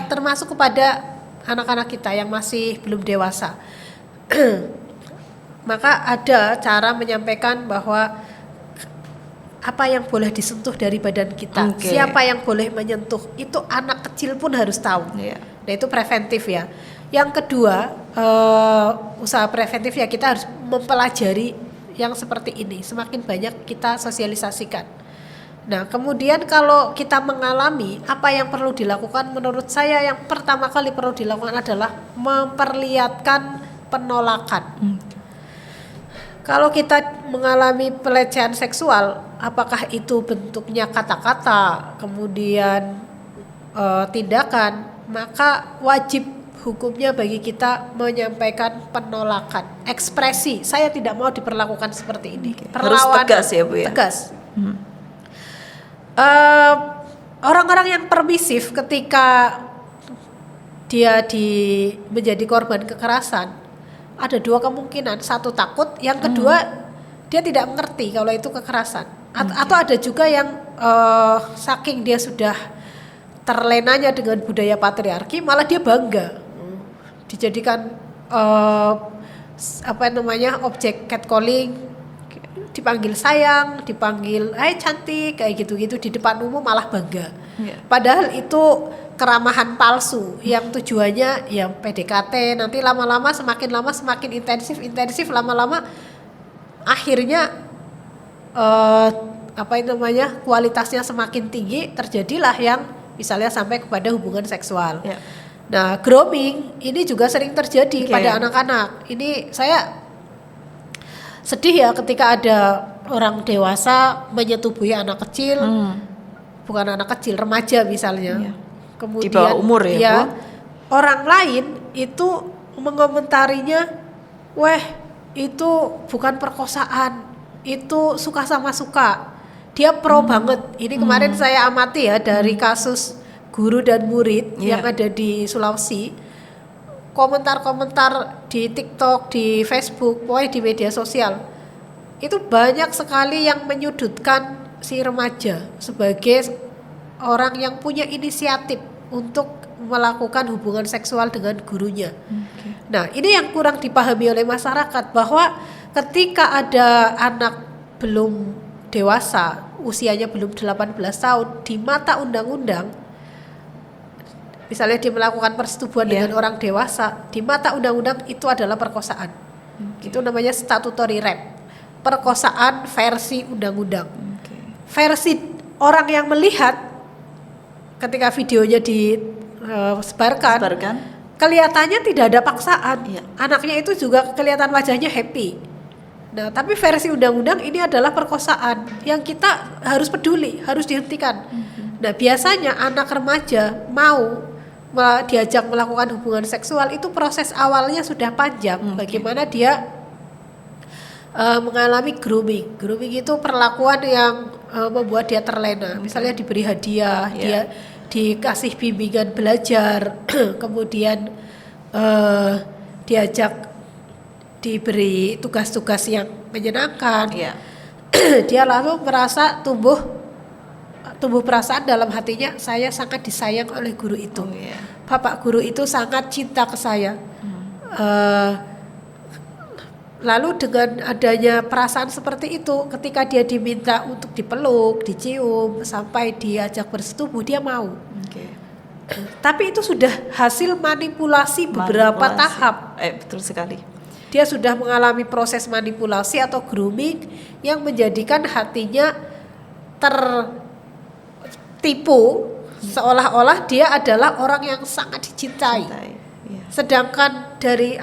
termasuk kepada anak-anak kita yang masih belum dewasa. Maka ada cara menyampaikan bahwa apa yang boleh disentuh dari badan kita, siapa yang boleh menyentuh, itu anak kecil pun harus tahu. Nah, itu preventif ya. Yang kedua, usaha preventif ya, kita harus mempelajari yang seperti ini, semakin banyak kita sosialisasikan. Nah, kemudian kalau kita mengalami, apa yang perlu dilakukan? Menurut saya yang pertama kali perlu dilakukan adalah memperlihatkan penolakan. Kalau kita mengalami pelecehan seksual, apakah itu bentuknya kata-kata, kemudian tindakan, maka wajib hukumnya bagi kita menyampaikan penolakan, ekspresi. Saya tidak mau diperlakukan seperti ini. Perlawanan, harus tegas ya Bu ya? Tegas. Orang-orang yang permisif ketika dia menjadi korban kekerasan, ada dua kemungkinan. Satu, takut. Yang kedua, dia tidak mengerti kalau itu kekerasan. Atau ada juga yang saking dia sudah terlenanya dengan budaya patriarki, malah dia bangga dijadikan objek catcalling, dipanggil sayang, dipanggil hai cantik, kayak gitu-gitu di depan umum, malah bangga. Padahal itu keramahan palsu yang tujuannya ya PDKT, nanti lama semakin intensif, lama-lama akhirnya kualitasnya semakin tinggi, terjadilah yang misalnya sampai kepada hubungan seksual. Ya. Nah, grooming ini juga sering terjadi pada anak-anak. Ini saya sedih ya ketika ada orang dewasa menyetubuhi anak kecil, bukan anak kecil, remaja misalnya. Kemudian di bawah umur ya, Bu? Orang lain itu mengomentarinya, weh itu bukan perkosaan, itu suka sama suka. Dia pro banget. Ini kemarin saya amati ya dari kasus guru dan murid yang ada di Sulawesi. Komentar-komentar di TikTok, di Facebook, pokoknya di media sosial, itu banyak sekali yang menyudutkan si remaja sebagai orang yang punya inisiatif untuk melakukan hubungan seksual dengan gurunya. Nah, ini yang kurang dipahami oleh masyarakat, bahwa ketika ada anak belum dewasa, usianya belum 18 tahun, di mata undang-undang, misalnya dia melakukan persetubuhan dengan orang dewasa, di mata undang-undang itu adalah perkosaan. Itu namanya statutory rape, perkosaan versi undang-undang. Versi orang yang melihat ketika videonya disebarkan, kelihatannya tidak ada paksaan. Anaknya itu juga kelihatan wajahnya happy. Nah, tapi versi undang-undang ini adalah perkosaan yang kita harus peduli, harus dihentikan. Nah, biasanya anak remaja mau diajak melakukan hubungan seksual itu proses awalnya sudah panjang. Bagaimana dia mengalami grooming. Grooming itu perlakuan yang membuat dia terlena. Misalnya diberi hadiah, dia dikasih bimbingan belajar, kemudian diajak diberi tugas-tugas yang menyenangkan. Dia lalu merasa tumbuh perasaan dalam hatinya, saya sangat disayang oleh guru itu. Bapak guru itu sangat cinta ke saya. Lalu dengan adanya perasaan seperti itu, ketika dia diminta untuk dipeluk, dicium, sampai diajak bersetubuh, dia mau. Tapi itu sudah hasil manipulasi beberapa tahap. Betul sekali. Dia sudah mengalami proses manipulasi atau grooming yang menjadikan hatinya tertipu, seolah-olah dia adalah orang yang sangat dicintai. Sedangkan dari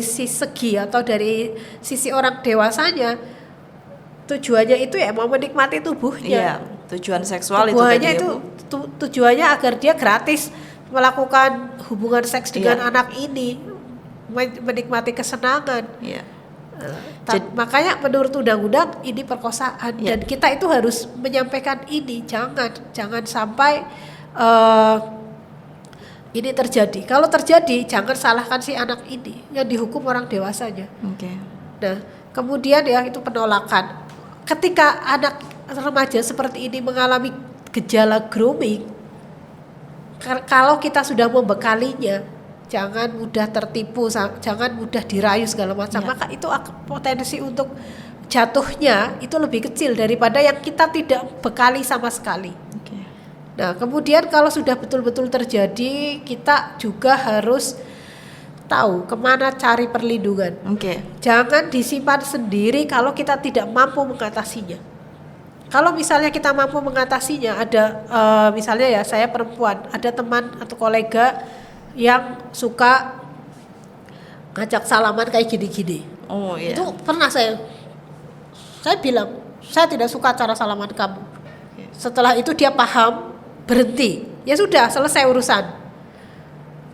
segi atau dari sisi orang dewasanya, tujuannya itu ya mau menikmati tubuhnya. Tujuan seksual tujuannya agar dia gratis melakukan hubungan seks dengan anak ini, menikmati kesenangan. Makanya menurut undang-undang ini perkosaan, dan kita itu harus menyampaikan ini, jangan sampai ini terjadi. Kalau terjadi, jangan salahkan si anak ini, yang dihukum orang dewasanya. Nah, kemudian itu penolakan. Ketika anak remaja seperti ini mengalami gejala grooming, kalau kita sudah membekalinya, jangan mudah tertipu, jangan mudah dirayu segala macam, maka itu potensi untuk jatuhnya itu lebih kecil daripada yang kita tidak bekali sama sekali. Nah, kemudian kalau sudah betul-betul terjadi, kita juga harus tahu kemana cari perlindungan. Jangan disimpan sendiri kalau kita tidak mampu mengatasinya. Kalau misalnya kita mampu mengatasinya, ada misalnya ya, saya perempuan, ada teman atau kolega yang suka ngajak salaman kayak gini-gini. Itu pernah saya bilang, saya tidak suka cara salaman kamu. Setelah itu dia paham, berhenti, ya sudah, selesai urusan.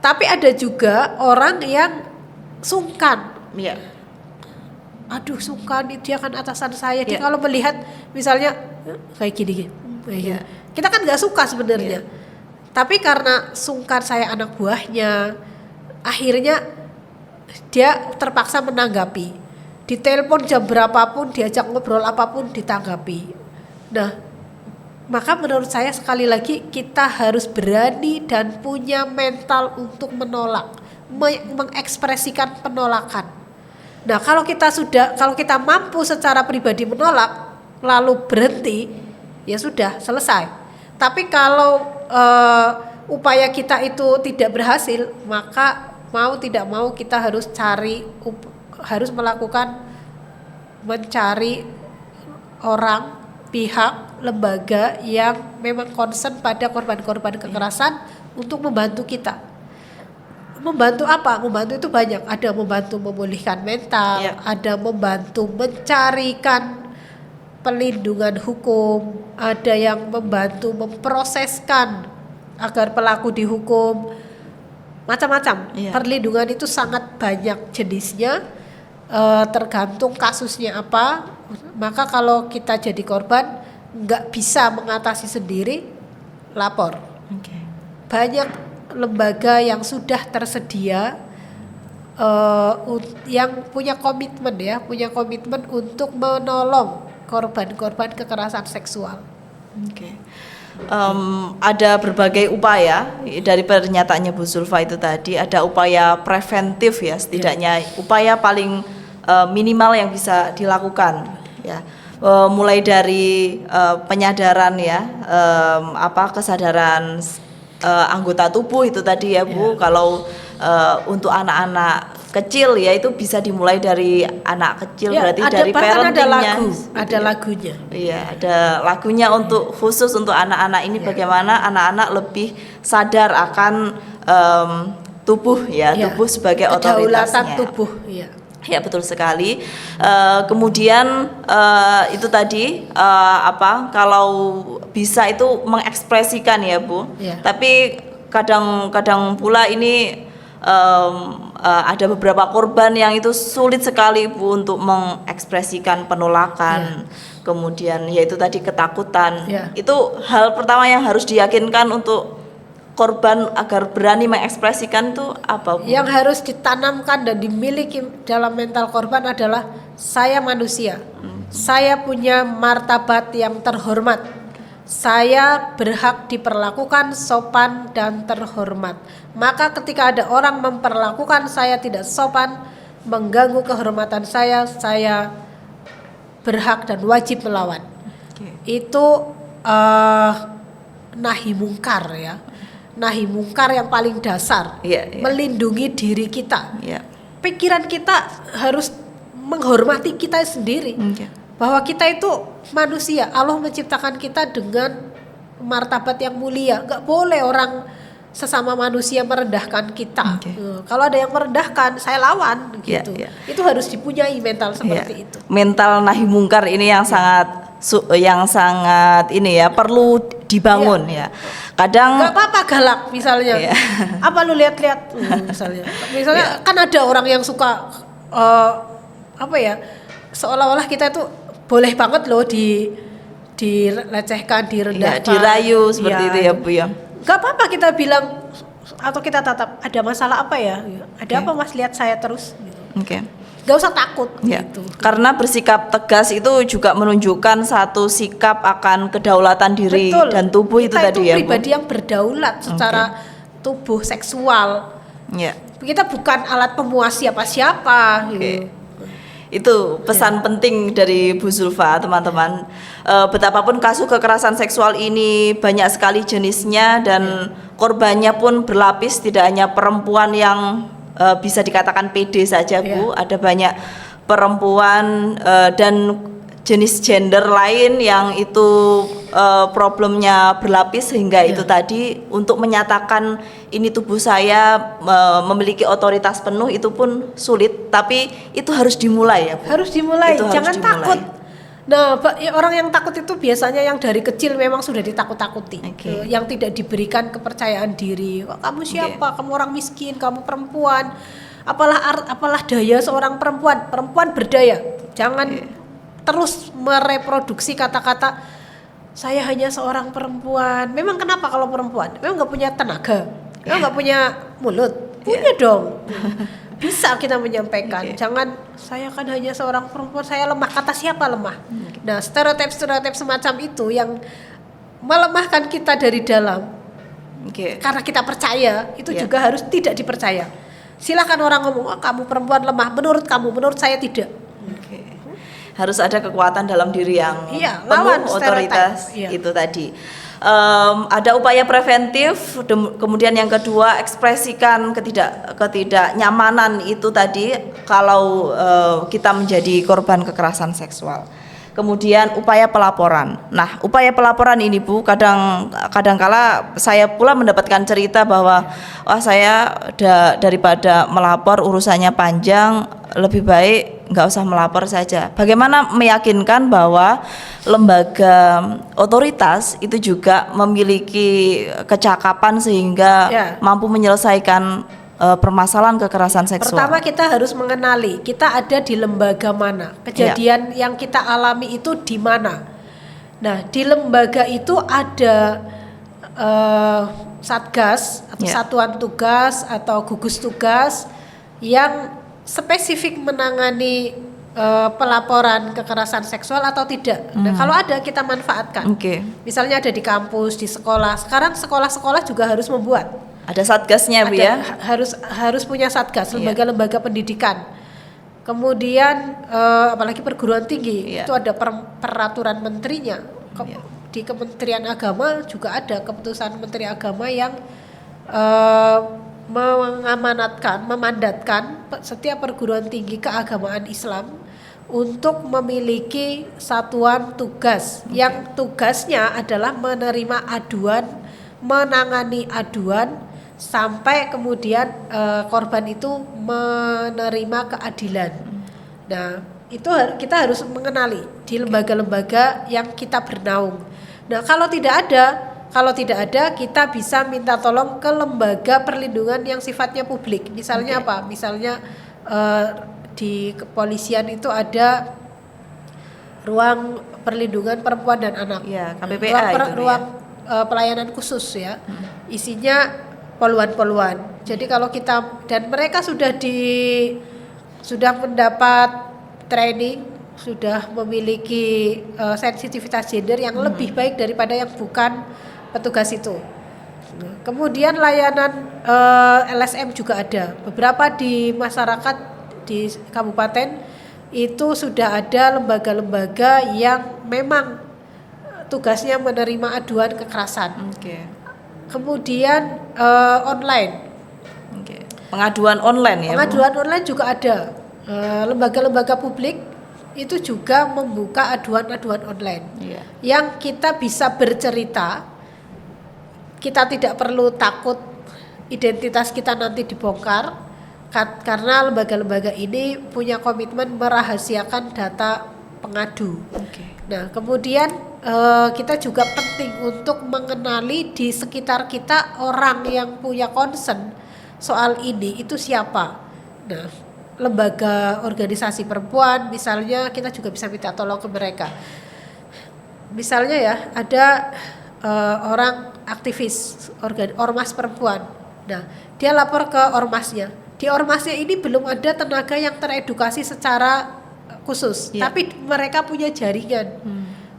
Tapi ada juga orang yang sungkan. Aduh, sungkan, dia kan atasan saya. Dia kalau melihat misalnya kayak gini, kita kan nggak suka sebenarnya. Tapi karena sungkan saya anak buahnya, akhirnya dia terpaksa menanggapi. Ditelepon jam berapapun, diajak ngobrol apapun, ditanggapi. Nah, maka menurut saya sekali lagi kita harus berani dan punya mental untuk menolak, mengekspresikan penolakan. Nah, kalau kita mampu secara pribadi menolak, lalu berhenti, ya sudah, selesai. Tapi kalau upaya kita itu tidak berhasil, maka mau tidak mau kita harus mencari orang, pihak, lembaga yang memang concern pada korban-korban kekerasan untuk membantu kita. Membantu apa? Membantu itu banyak. Ada membantu memulihkan mental, ada membantu mencarikan pelindungan hukum, ada yang membantu memproseskan agar pelaku dihukum, macam-macam. Perlindungan itu sangat banyak jenisnya, tergantung kasusnya apa. Maka kalau kita jadi korban nggak bisa mengatasi sendiri, lapor. Banyak lembaga yang sudah tersedia yang punya komitmen untuk menolong korban-korban kekerasan seksual. Ada berbagai upaya dari pernyataannya Bu Zulfa itu tadi, ada upaya preventif ya, setidaknya upaya paling minimal yang bisa dilakukan ya. Mulai dari penyadaran ya, kesadaran anggota tubuh itu tadi ya Bu. Kalau untuk anak-anak kecil ya itu bisa dimulai dari anak kecil, berarti dari parentingnya. Ada lagunya. Iya, ada lagunya untuk khusus untuk anak-anak ini, bagaimana anak-anak lebih sadar akan tubuh ya, tubuh sebagai otoritasnya. Tubuh, Ya betul sekali. Kemudian itu tadi kalau bisa itu mengekspresikan ya Bu. Tapi kadang pula ini ada beberapa korban yang itu sulit sekali Bu untuk mengekspresikan penolakan. Kemudian yaitu tadi ketakutan. Itu hal pertama yang harus diyakinkan untuk korban agar berani mengekspresikan itu apa Bu? Yang harus ditanamkan dan dimiliki dalam mental korban adalah saya manusia. Saya punya martabat yang terhormat. Saya berhak diperlakukan sopan dan terhormat. Maka ketika ada orang memperlakukan saya tidak sopan, mengganggu kehormatan saya berhak dan wajib melawan. Itu nahi mungkar ya. Nahi mungkar yang paling dasar, melindungi diri kita. Pikiran kita harus menghormati kita sendiri, bahwa kita itu manusia. Allah menciptakan kita dengan martabat yang mulia. Gak boleh orang sesama manusia merendahkan kita. Kalau ada yang merendahkan, saya lawan gitu. Itu harus dipunyai mental seperti itu. Mental nahi mungkar ini yang sangat ini ya, perlu dibangun ya. Kadang nggak apa-apa galak misalnya. Apa lu lihat-lihat misalnya kan ada orang yang suka seolah-olah kita itu boleh banget loh dilecehkan, direndahkan, dirayu seperti itu ya Bu ya. Nggak apa-apa kita bilang atau kita tatap, ada masalah apa ya? Ada apa Mas, lihat saya terus gitu. Gak usah takut gitu. Karena bersikap tegas itu juga menunjukkan satu sikap akan kedaulatan diri dan tubuh itu tadi ya Bu. Pribadi yang berdaulat secara tubuh seksual. Kita bukan alat pemuas siapa-siapa gitu. Itu pesan penting dari Bu Zulfa, teman-teman. Betapapun kasus kekerasan seksual ini banyak sekali jenisnya dan korbannya pun berlapis, tidak hanya perempuan yang bisa dikatakan PD saja Bu, ada banyak perempuan dan jenis gender lain yang itu problemnya berlapis, sehingga itu tadi untuk menyatakan ini tubuh saya memiliki otoritas penuh itu pun sulit, tapi itu harus dimulai ya Bu. Harus dimulai, jangan takut. Nah, orang yang takut itu biasanya yang dari kecil memang sudah ditakut-takuti, yang tidak diberikan kepercayaan diri. Kamu siapa? Kamu orang miskin, kamu perempuan. Apalah daya seorang perempuan? Perempuan berdaya. Jangan terus mereproduksi kata-kata saya hanya seorang perempuan. Memang kenapa kalau perempuan? Memang nggak punya tenaga, memang nggak punya mulut. Punya dong. Bisa kita menyampaikan, jangan saya kan hanya seorang perempuan, saya lemah. Kata siapa lemah? Nah, stereotip semacam itu yang melemahkan kita dari dalam. Karena kita percaya, itu juga harus tidak dipercaya. Silakan orang ngomong, kamu perempuan lemah, menurut kamu, menurut saya tidak. Harus ada kekuatan dalam diri yang penuh otoritas itu tadi. ada upaya preventif, kemudian yang kedua ekspresikan ketidaknyamanan itu tadi kalau kita menjadi korban kekerasan seksual. Kemudian upaya pelaporan. Nah, upaya pelaporan ini Bu, kadangkala saya pula mendapatkan cerita bahwa saya daripada melapor urusannya panjang, lebih baik nggak usah melapor saja. Bagaimana meyakinkan bahwa lembaga otoritas itu juga memiliki kecakapan sehingga mampu menyelesaikan permasalahan kekerasan seksual. Pertama kita harus mengenali kita ada di lembaga mana, kejadian yang kita alami itu di mana. Nah, di lembaga itu ada satgas atau satuan tugas atau gugus tugas yang spesifik menangani pelaporan kekerasan seksual atau tidak. Nah, kalau ada kita manfaatkan. Misalnya ada di kampus, di sekolah. Sekarang sekolah-sekolah juga harus membuat. Ada satgasnya Bu ya. Harus punya satgas, lembaga-lembaga pendidikan. Kemudian apalagi perguruan tinggi itu ada peraturan menterinya. Di Kementerian Agama juga ada keputusan Menteri Agama yang memandatkan setiap perguruan tinggi keagamaan Islam untuk memiliki satuan tugas yang tugasnya adalah menerima aduan, menangani aduan sampai kemudian korban itu menerima keadilan. Nah, itu kita harus mengenali di lembaga-lembaga yang kita bernaung. Nah, kalau tidak ada kita bisa minta tolong ke lembaga perlindungan yang sifatnya publik. Misalnya apa? Misalnya di kepolisian itu ada ruang perlindungan perempuan dan anak. KPPA ruang pelayanan khusus ya. Isinya poluan-poluan. Jadi kalau kita dan mereka sudah mendapat training, sudah memiliki sensitivitas gender yang lebih baik daripada yang bukan petugas itu. Kemudian layanan LSM juga ada. Beberapa di masyarakat di kabupaten itu sudah ada lembaga-lembaga yang memang tugasnya menerima aduan kekerasan. Kemudian online. Pengaduan online ya. Pengaduan online juga ada. Lembaga-lembaga publik itu juga membuka aduan-aduan online. Yang kita bisa bercerita. Kita tidak perlu takut identitas kita nanti dibongkar karena lembaga-lembaga ini punya komitmen merahasiakan data pengadu. Nah, kemudian kita juga penting untuk mengenali di sekitar kita orang yang punya concern soal ini itu siapa. Nah, lembaga organisasi perempuan misalnya kita juga bisa minta tolong ke mereka. Misalnya ya ada orang aktivis ormas perempuan. Nah, dia lapor ke ormasnya. Di ormasnya ini belum ada tenaga yang teredukasi secara khusus, tapi mereka punya jaringan.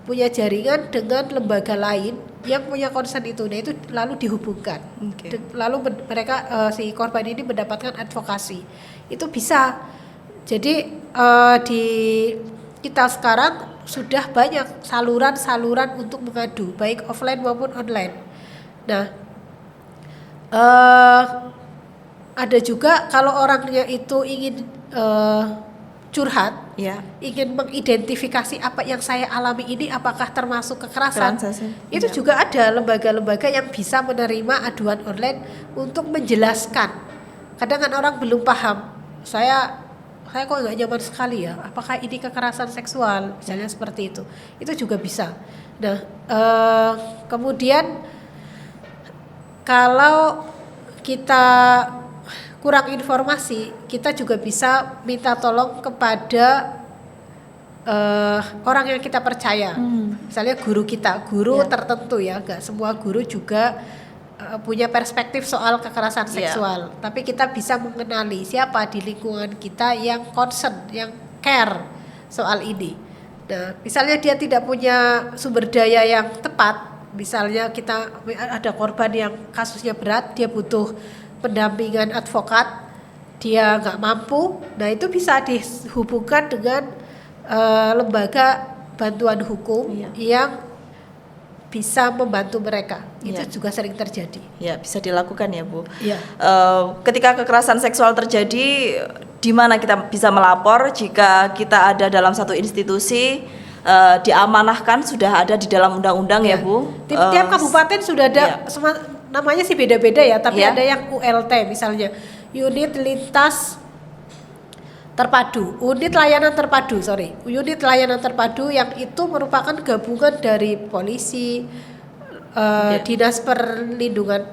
Punya jaringan dengan lembaga lain yang punya concern itu. Nah, itu lalu dihubungkan. Lalu mereka si korban ini mendapatkan advokasi. Itu bisa. Jadi di kita sekarang sudah banyak saluran-saluran untuk mengadu baik offline maupun online. Nah, ada juga kalau orangnya itu ingin curhat, ingin mengidentifikasi apa yang saya alami ini apakah termasuk kekerasan. Itu juga ada lembaga-lembaga yang bisa menerima aduan online untuk menjelaskan. Kadang kan orang belum paham. Saya kok nggak nyaman sekali ya. Apakah ini kekerasan seksual? Misalnya seperti itu. Itu juga bisa. Nah, kemudian kalau kita kurang informasi, kita juga bisa minta tolong kepada orang yang kita percaya. Misalnya guru kita, tertentu ya, gak semua guru juga punya perspektif soal kekerasan seksual. Tapi kita bisa mengenali siapa di lingkungan kita yang concern, yang care soal ini. Nah, misalnya dia tidak punya sumber daya yang tepat, misalnya kita ada korban yang kasusnya berat, dia butuh pendampingan advokat, dia nggak mampu, nah itu bisa dihubungkan dengan lembaga bantuan hukum yang bisa membantu mereka. Iya. Itu juga sering terjadi. Ya, bisa dilakukan ya, Bu. Iya. Ketika kekerasan seksual terjadi, di mana kita bisa melapor jika kita ada dalam satu institusi diamanahkan, sudah ada di dalam undang-undang ya, Bu. Tiap kabupaten sudah ada, namanya sih beda-beda ya, tapi Iya. ada yang ULT misalnya, unit lintas terpadu, unit layanan terpadu yang itu merupakan gabungan dari polisi, dinas perlindungan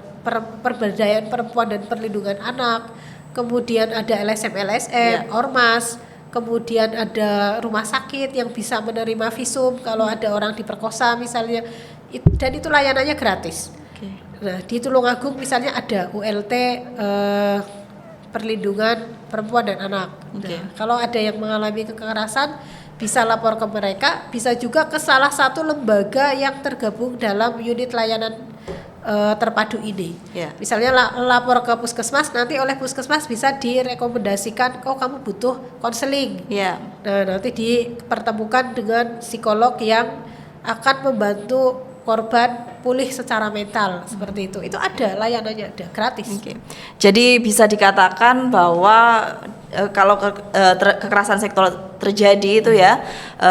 pemberdayaan perempuan dan perlindungan anak, kemudian ada LSM, Ormas, kemudian ada rumah sakit yang bisa menerima visum kalau ada orang diperkosa misalnya, dan itu layanannya gratis. Nah, di Tulungagung misalnya ada ULT perlindungan perempuan dan anak. Nah, kalau ada yang mengalami kekerasan bisa lapor ke mereka, bisa juga ke salah satu lembaga yang tergabung dalam unit layanan terpadu ini. Misalnya lapor ke puskesmas, nanti oleh puskesmas bisa direkomendasikan, oh kamu butuh konseling. Nah, nanti dipertemukan dengan psikolog yang akan membantu korban pulih secara mental, seperti itu. Itu ada layanannya, ada gratis. Jadi bisa dikatakan bahwa kalau kekerasan seksual terjadi itu ya,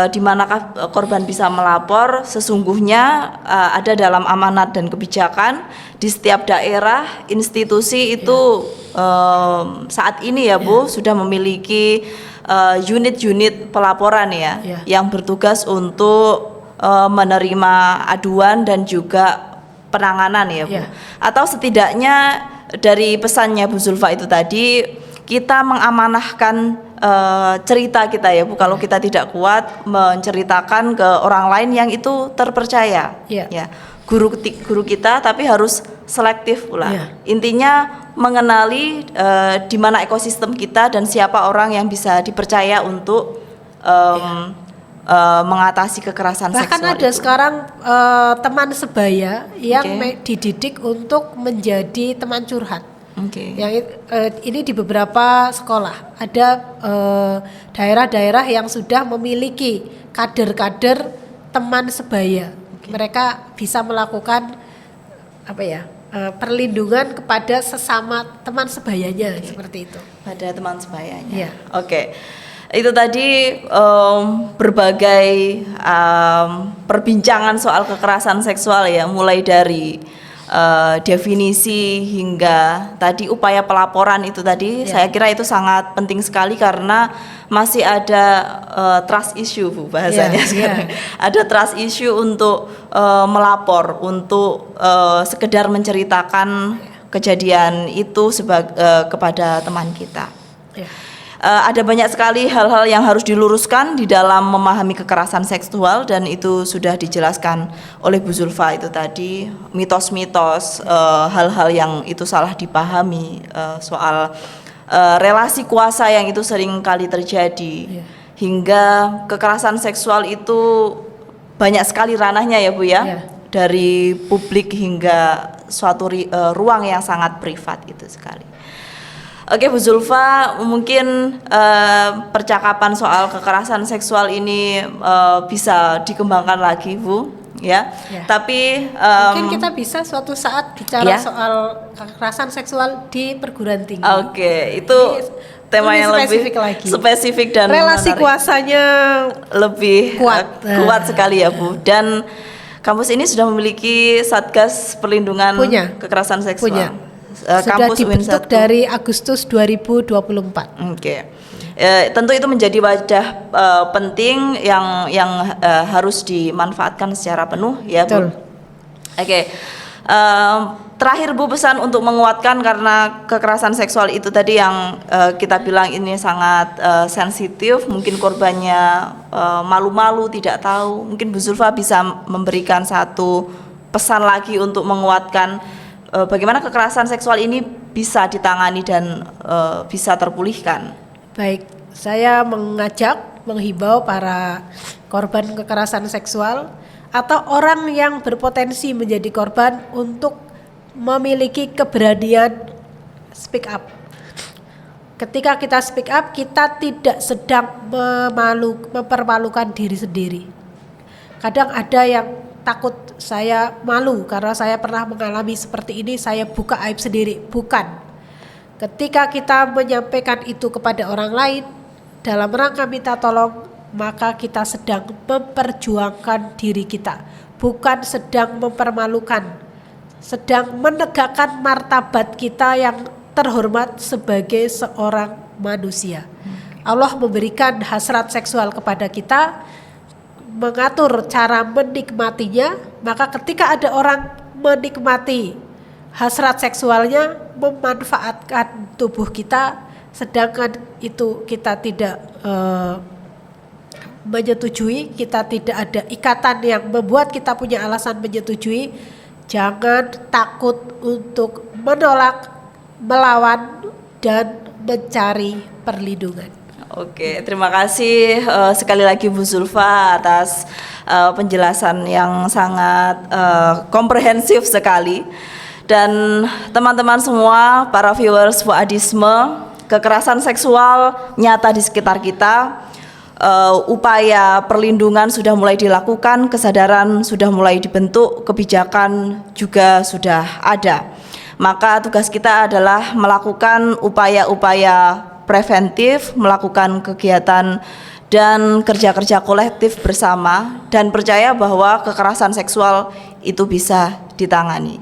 di manakah korban bisa melapor, sesungguhnya ada dalam amanat dan kebijakan di setiap daerah institusi itu saat ini ya, Bu, sudah memiliki unit-unit pelaporan ya, yang bertugas untuk menerima aduan dan juga penanganan ya, Bu. Atau setidaknya dari pesannya Bu Zulfa itu tadi, kita mengamanahkan cerita kita ya, Bu. Kalau kita tidak kuat menceritakan ke orang lain yang itu terpercaya. Ya, guru kita, tapi harus selektif pula. Intinya mengenali di mana ekosistem kita dan siapa orang yang bisa dipercaya untuk mengatasi kekerasan seksual. Bahkan ada sekarang teman sebaya yang dididik untuk menjadi teman curhat. Yang ini di beberapa sekolah ada daerah-daerah yang sudah memiliki kader-kader teman sebaya. Mereka bisa melakukan perlindungan kepada sesama teman sebayanya, seperti itu. Pada teman sebayanya. Itu tadi berbagai perbincangan soal kekerasan seksual ya, mulai dari definisi hingga tadi upaya pelaporan itu tadi. Saya kira itu sangat penting sekali karena masih ada trust issue, Bu, bahasanya sekarang. Ada trust issue untuk melapor, untuk sekedar menceritakan kejadian itu kepada teman kita. Ada banyak sekali hal-hal yang harus diluruskan di dalam memahami kekerasan seksual, dan itu sudah dijelaskan oleh Bu Zulfa itu tadi, mitos-mitos, hal-hal yang itu salah dipahami, soal relasi kuasa yang itu sering kali terjadi, hingga kekerasan seksual itu banyak sekali ranahnya ya, Bu ya, dari publik hingga suatu ruang yang sangat privat itu sekali. Bu Zulfa, mungkin percakapan soal kekerasan seksual ini bisa dikembangkan lagi, Bu, ya. Tapi mungkin kita bisa suatu saat bicara soal kekerasan seksual di perguruan tinggi. Itu tema yang lebih spesifik dan relasi menarik. Kuasanya lebih kuat sekali ya, Bu. Dan kampus ini sudah memiliki Satgas Perlindungan Kekerasan Seksual. Sudah dibentuk dari Agustus 2024. Tentu itu menjadi wadah penting yang harus dimanfaatkan secara penuh ya, Bu. Terakhir, Bu, pesan untuk menguatkan, karena kekerasan seksual itu tadi yang kita bilang ini sangat sensitif, mungkin korbannya malu-malu, tidak tahu. Mungkin Bu Zulfa bisa memberikan satu pesan lagi untuk menguatkan bagaimana kekerasan seksual ini bisa ditangani dan bisa terpulihkan. Baik, saya menghimbau para korban kekerasan seksual atau orang yang berpotensi menjadi korban untuk memiliki keberanian speak up. Ketika kita speak up, kita tidak sedang mempermalukan diri sendiri. Kadang ada yang takut, saya malu karena saya pernah mengalami seperti ini, saya buka aib sendiri. Bukan. Ketika kita menyampaikan itu kepada orang lain dalam rangka minta tolong, maka kita sedang memperjuangkan diri kita, bukan sedang mempermalukan, sedang menegakkan martabat kita yang terhormat sebagai seorang manusia. Allah memberikan hasrat seksual kepada kita, mengatur cara menikmatinya, maka ketika ada orang menikmati hasrat seksualnya, memanfaatkan tubuh kita, sedangkan itu kita tidak menyetujui, kita tidak ada ikatan yang membuat kita punya alasan menyetujui, jangan takut untuk menolak, melawan, dan mencari perlindungan. Oke, terima kasih sekali lagi Bu Zulfa atas penjelasan yang sangat komprehensif sekali. Dan teman-teman semua, para viewers Fuadisme, kekerasan seksual nyata di sekitar kita. Upaya perlindungan sudah mulai dilakukan, kesadaran sudah mulai dibentuk, kebijakan juga sudah ada. Maka tugas kita adalah melakukan upaya-upaya preventif, melakukan kegiatan dan kerja-kerja kolektif bersama, dan percaya bahwa kekerasan seksual itu bisa ditangani.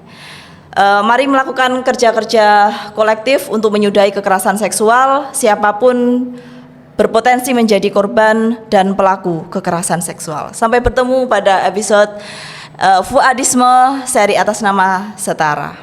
Mari melakukan kerja-kerja kolektif untuk menyudahi kekerasan seksual. Siapapun berpotensi menjadi korban dan pelaku kekerasan seksual. Sampai bertemu pada episode Fuadisme seri atas nama Setara.